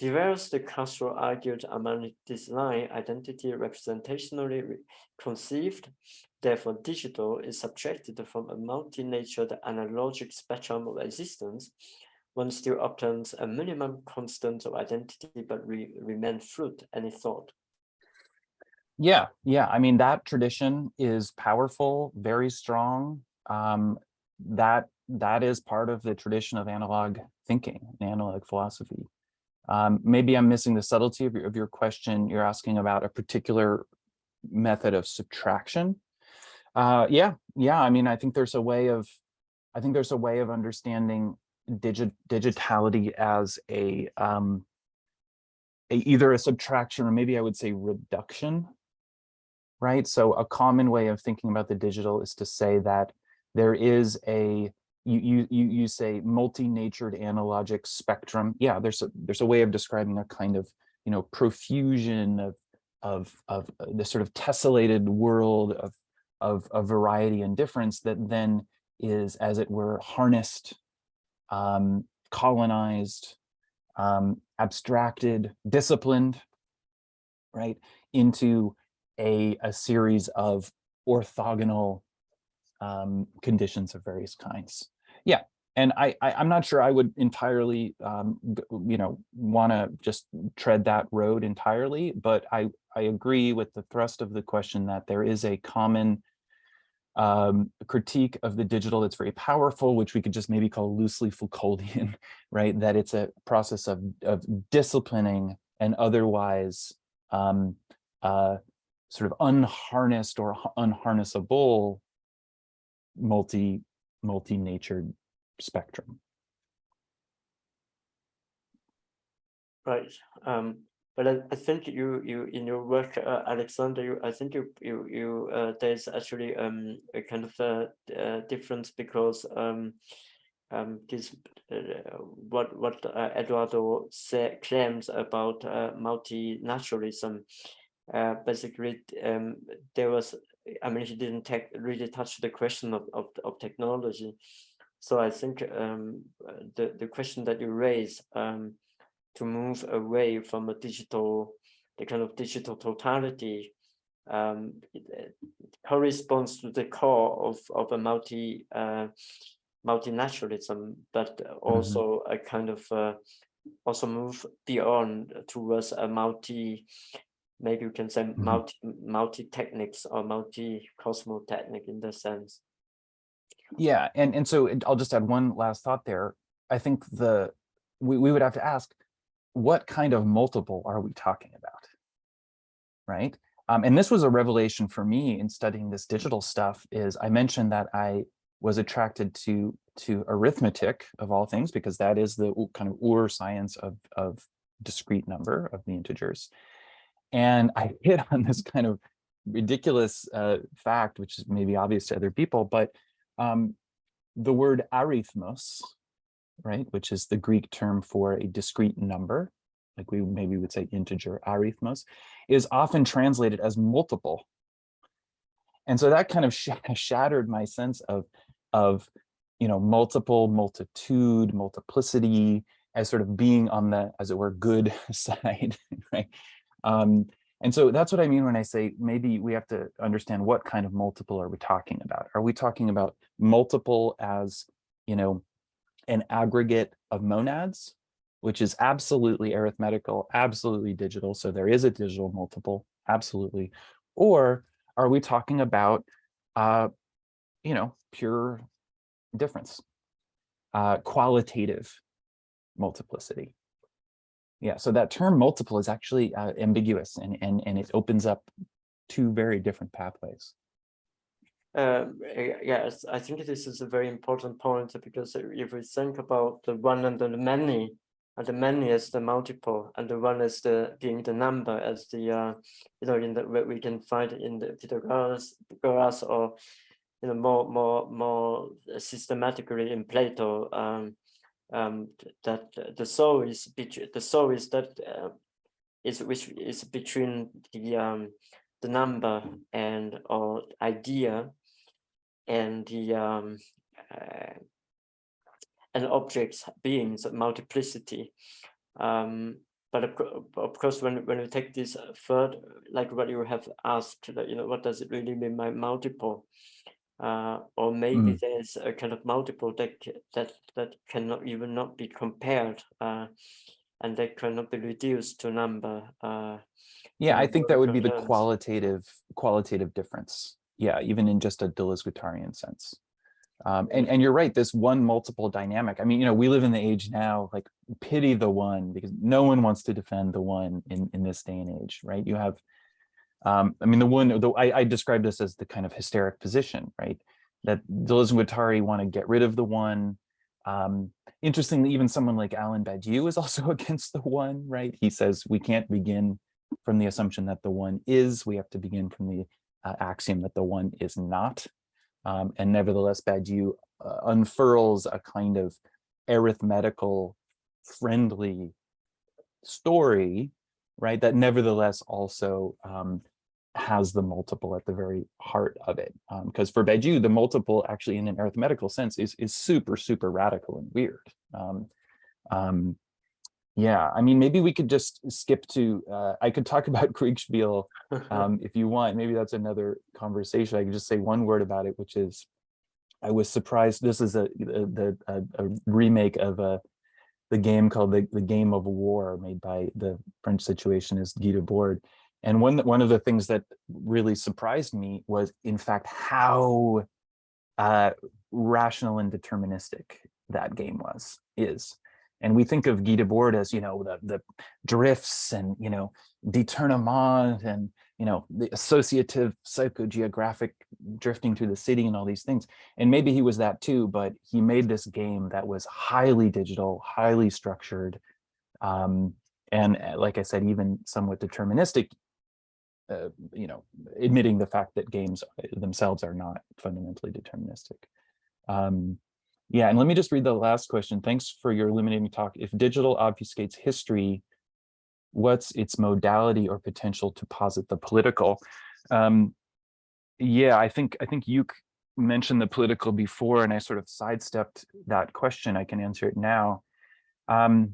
Diverse de Castro argued among this line, identity representationally conceived, therefore digital is subtracted from a multi-natured analogic spectrum of existence. One still obtains a minimum constant of identity, but remain fluid. Any thought? Yeah. I mean, that tradition is powerful, very strong. That is part of the tradition of analog thinking, analog philosophy. Maybe I'm missing the subtlety of your question. You're asking about a particular method of subtraction. Yeah. I mean, I think there's a way of understanding digitality as either a subtraction, or maybe I would say reduction, right? So a common way of thinking about the digital is to say that there is you say multi-natured analogic spectrum. Yeah, there's a way of describing a kind of profusion of the sort of tessellated world of variety and difference that then is, as it were, harnessed, colonized, abstracted, disciplined, right, into a series of orthogonal conditions of various kinds. Yeah, and I'm not sure I would entirely want to just tread that road entirely, but I agree with the thrust of the question that there is a common critique of the digital that's very powerful, which we could just maybe call loosely Foucauldian, right? That it's a process of disciplining and otherwise sort of unharnessed or unharnessable multi-natured spectrum. Right. But I think you in your work, Alexander, I think you there's actually a kind of a difference, because this what Eduardo claims about multinaturalism. Basically, there was, I mean, he didn't really touch the question of technology. So I think the question that you raise, to move away from the kind of digital totality, it corresponds to the core of a multinationalism, but also a kind of also move beyond towards a maybe you can say multi techniques or multi-cosmotechnic in the sense. Yeah, and so I'll just add one last thought there. I think we would have to ask, what kind of multiple are we talking about, right? And this was a revelation for me in studying this digital stuff. Is I mentioned that I was attracted to arithmetic of all things, because that is the kind of science of discrete number, of the integers. And I hit on this kind of ridiculous fact, which is maybe obvious to other people, but the word arithmos, right, which is the Greek term for a discrete number, like we maybe would say integer arithmos, is often translated as multiple. And so that kind of shattered my sense of multiple, multitude, multiplicity as sort of being on the, as it were, good side, right? And so that's what I mean when I say maybe we have to understand what kind of multiple are we talking about. Are we talking about multiple as, an aggregate of monads, which is absolutely arithmetical, absolutely digital, so there is a digital multiple, absolutely. Or are we talking about, pure difference, qualitative multiplicity? Yeah, so that term multiple is actually ambiguous, and it opens up two very different pathways. Yes, I think this is a very important point, because if we think about the one and the many, and the many as the multiple, and the one as being the number, as the in the what we can find in the Pythagoras, or more systematically in Plato. That the soul is which is between the number and or idea and the and objects beings multiplicity. But of course, when we take this third, like what you have asked, what does it really mean by multiple? Or maybe there's a kind of multiple that cannot even not be compared, and that cannot be reduced to number. Yeah, I think that would be the qualitative difference. Yeah, even in just a Deleuze-Guattarian sense. And you're right, this one multiple dynamic. I mean, we live in the age now, like, pity the one, because no one wants to defend the one in this day and age, right? You have, I mean, I describe this as the kind of hysteric position, right? That Deleuze and Guattari want to get rid of the one. Interestingly, even someone like Alain Badiou is also against the one, right? He says we can't begin from the assumption that the one is, we have to begin from the axiom that the one is not. And nevertheless, Badiou unfurls a kind of arithmetical friendly story, right, that nevertheless also has the multiple at the very heart of it. Because for Badiou, the multiple actually in an arithmetical sense is super, super radical and weird. Yeah, I mean, maybe we could just skip to, I could talk about Kriegspiel if you want. Maybe that's another conversation. I could just say one word about it, which is, I was surprised. This is a remake of the game called the Game of War, made by the French situationist Guy Debord. And one of the things that really surprised me was, in fact, how rational and deterministic that game is. And we think of Guy Debord as, the drifts and, détournement and, the associative psychogeographic drifting through the city and all these things. And maybe he was that too, but he made this game that was highly digital, highly structured, and like I said, even somewhat deterministic, admitting the fact that games themselves are not fundamentally deterministic. Yeah, and let me just read the last question. Thanks for your illuminating talk. If digital obfuscates history, what's its modality or potential to posit the political? Yeah, I think Yuk mentioned the political before, and I sort of sidestepped that question. I can answer it now. I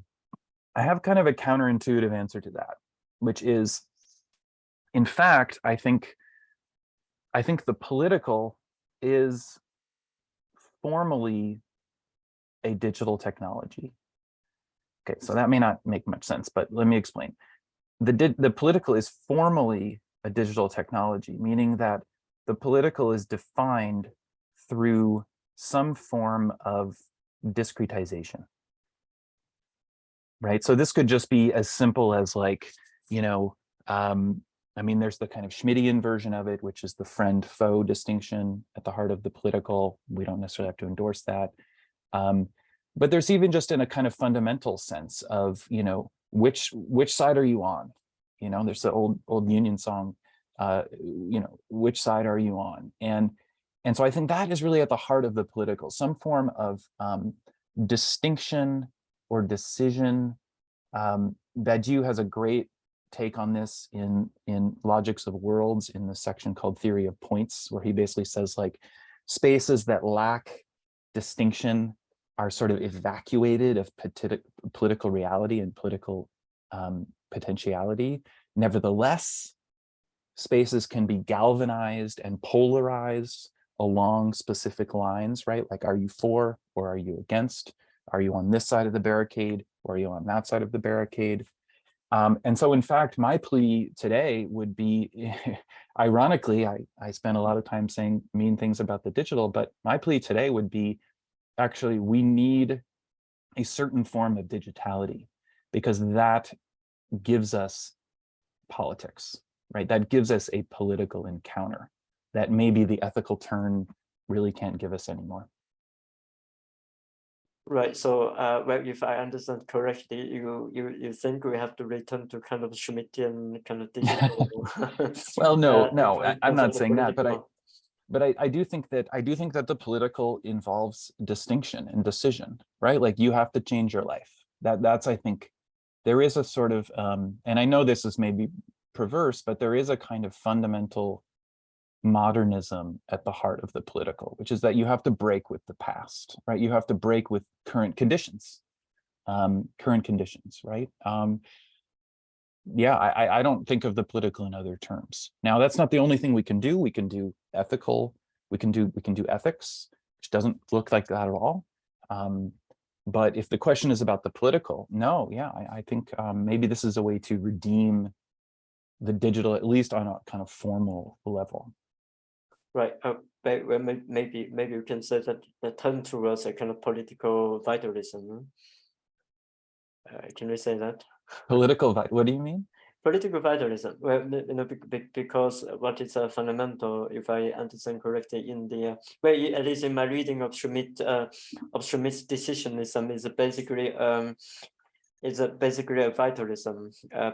have kind of a counterintuitive answer to that, which is, in fact, I think the political is formally a digital technology. Okay, so that may not make much sense, but let me explain. The political is formally a digital technology, meaning that the political is defined through some form of discretization, right? So this could just be as simple as like, I mean, there's the kind of Schmittian version of it, which is the friend-foe distinction at the heart of the political. We don't necessarily have to endorse that. But there's even just in a kind of fundamental sense of, which side are you on? There's the old Union song, which side are you on? And so I think that is really at the heart of the political, some form of distinction or decision. Badiou has a great take on this in Logics of Worlds in the section called Theory of Points, where he basically says like spaces that lack distinction are sort of evacuated of political reality and political potentiality. Nevertheless, spaces can be galvanized and polarized along specific lines, right? Like, are you for or are you against? Are you on this side of the barricade or are you on that side of the barricade? And so, in fact, my plea today would be, ironically, I spent a lot of time saying mean things about the digital, but my plea today would be, actually, we need a certain form of digitality, because that gives us politics, right? That gives us a political encounter that maybe the ethical turn really can't give us anymore. Right. So, well, if I understand correctly, you think we have to return to kind of Schmittian kind of digital? Well, no, I'm not saying that, but I do think that the political involves distinction and decision, right? Like, you have to change your life. That's I think there is a sort of, and I know this is maybe perverse, but there is a kind of fundamental modernism at the heart of the political, which is that you have to break with the past, right? You have to break with current conditions, right? Yeah, I don't think of the political in other terms. Now, that's not the only thing we can do. We can do ethical, we can do ethics, which doesn't look like that at all. But if the question is about the political, no, yeah, I think maybe this is a way to redeem the digital, at least on a kind of formal level. Right. Well, maybe you can say that the turn towards a kind of political vitalism. Can we say that? Political, what do you mean? Political vitalism. Well, because what is a fundamental, if I understand correctly, in the well, at least in my reading of Schmitt's decisionism, is basically a vitalism,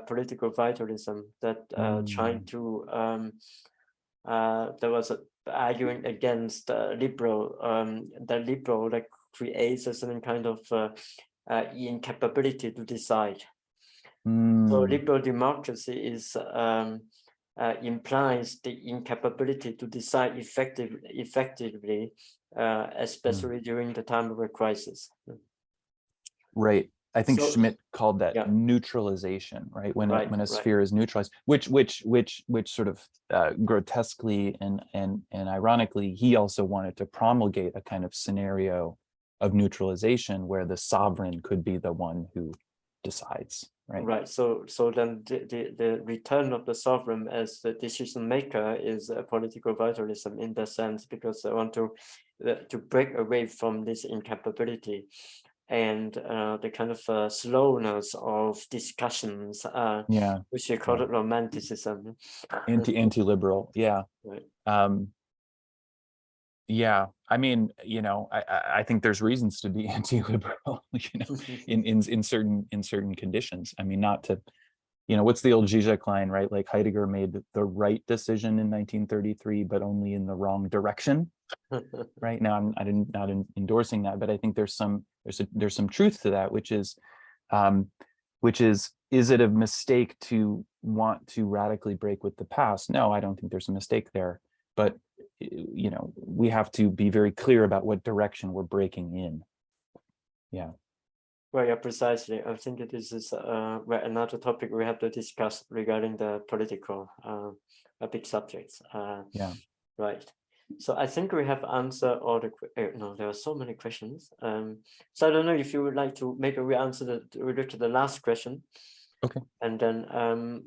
political vitalism that trying to there was arguing against liberal, the liberal that creates a certain kind of incapability to decide. So liberal democracy is implies the incapability to decide effectively, especially during the time of a crisis. Right. I think Schmitt called that neutralization, right? When a sphere is neutralized, which sort of grotesquely and ironically, he also wanted to promulgate a kind of scenario of neutralization where the sovereign could be the one who decides, right? Right. So then the return of the sovereign as the decision maker is a political vitalism in that sense, because they want to break away from this incapability and the kind of slowness of discussions, which you call it romanticism. Anti-liberal, yeah. Right. Yeah, I mean, I think there's reasons to be anti-liberal, in certain conditions. I mean, not to, what's the old Zizek line, right? Like, Heidegger made the right decision in 1933, but only in the wrong direction. Right now, I'm not endorsing that, but I think there's some truth to that, which is it a mistake to want to radically break with the past? No, I don't think there's a mistake there, but we have to be very clear about what direction we're breaking in. Yeah. Well, yeah, precisely. I think this is another topic we have to discuss regarding the political big subjects. Yeah. Right. So I think we have answered all the no, there are so many questions. So I don't know if you would like to maybe we answer the last question. Okay. And then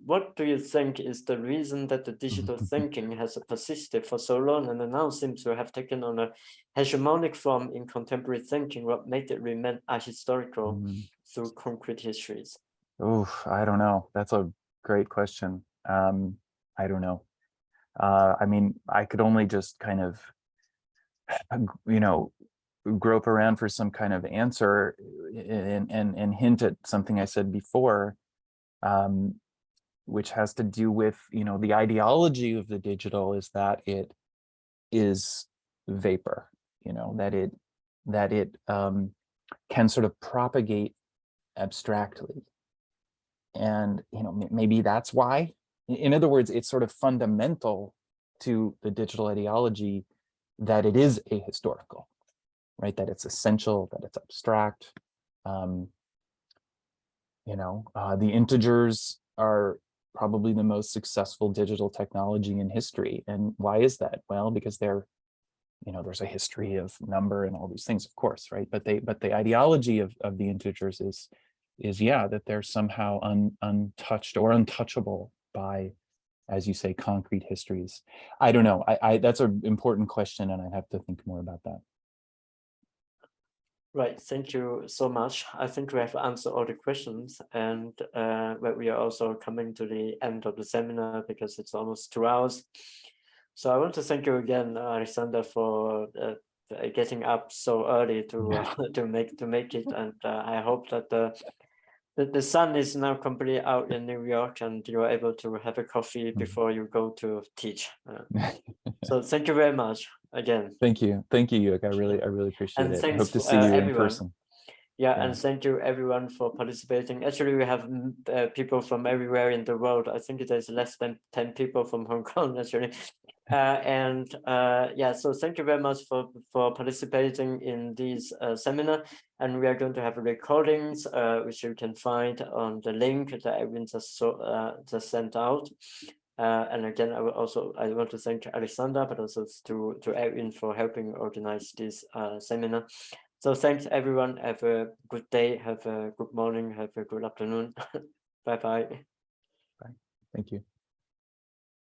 what do you think is the reason that the digital thinking has persisted for so long and now seems to have taken on a hegemonic form in contemporary thinking? What made it remain ahistorical through concrete histories? Oh, I don't know. That's a great question. I don't know. I mean, I could only just kind of, grope around for some kind of answer and hint at something I said before, which has to do with, the ideology of the digital is that it is vapor, that it can sort of propagate abstractly. And, maybe that's why. In other words, it's sort of fundamental to the digital ideology that it is ahistorical, right? That it's essential, that it's abstract. The integers are probably the most successful digital technology in history. And why is that? Well, because there's a history of number and all these things, of course, right? But the ideology of the integers is that they're somehow untouched or untouchable by, as you say, concrete histories. I don't know. I that's an important question, and I have to think more about that. Right, thank you so much. I think we have answered all the questions, and but we are also coming to the end of the seminar because it's almost 2 hours. So I want to thank you again, Alexander, for getting up so early to make it, and I hope that the sun is now completely out in New York, and you are able to have a coffee before you go to teach. So thank you very much again. Thank you, Yuk. I really appreciate And it. I thanks hope to see you in everyone. person. Yeah, and thank you everyone for participating. Actually, we have people from everywhere in the world. I think there's less than 10 people from Hong Kong, actually. Yeah, so thank you very much for participating in this seminar. And we are going to have recordings, which you can find on the link that Edwin just sent out. And again, I want to thank Alexander, but also to Edwin for helping organize this seminar. So thanks everyone. Have a good day. Have a good morning. Have a good afternoon. Bye-bye. Bye. Thank you.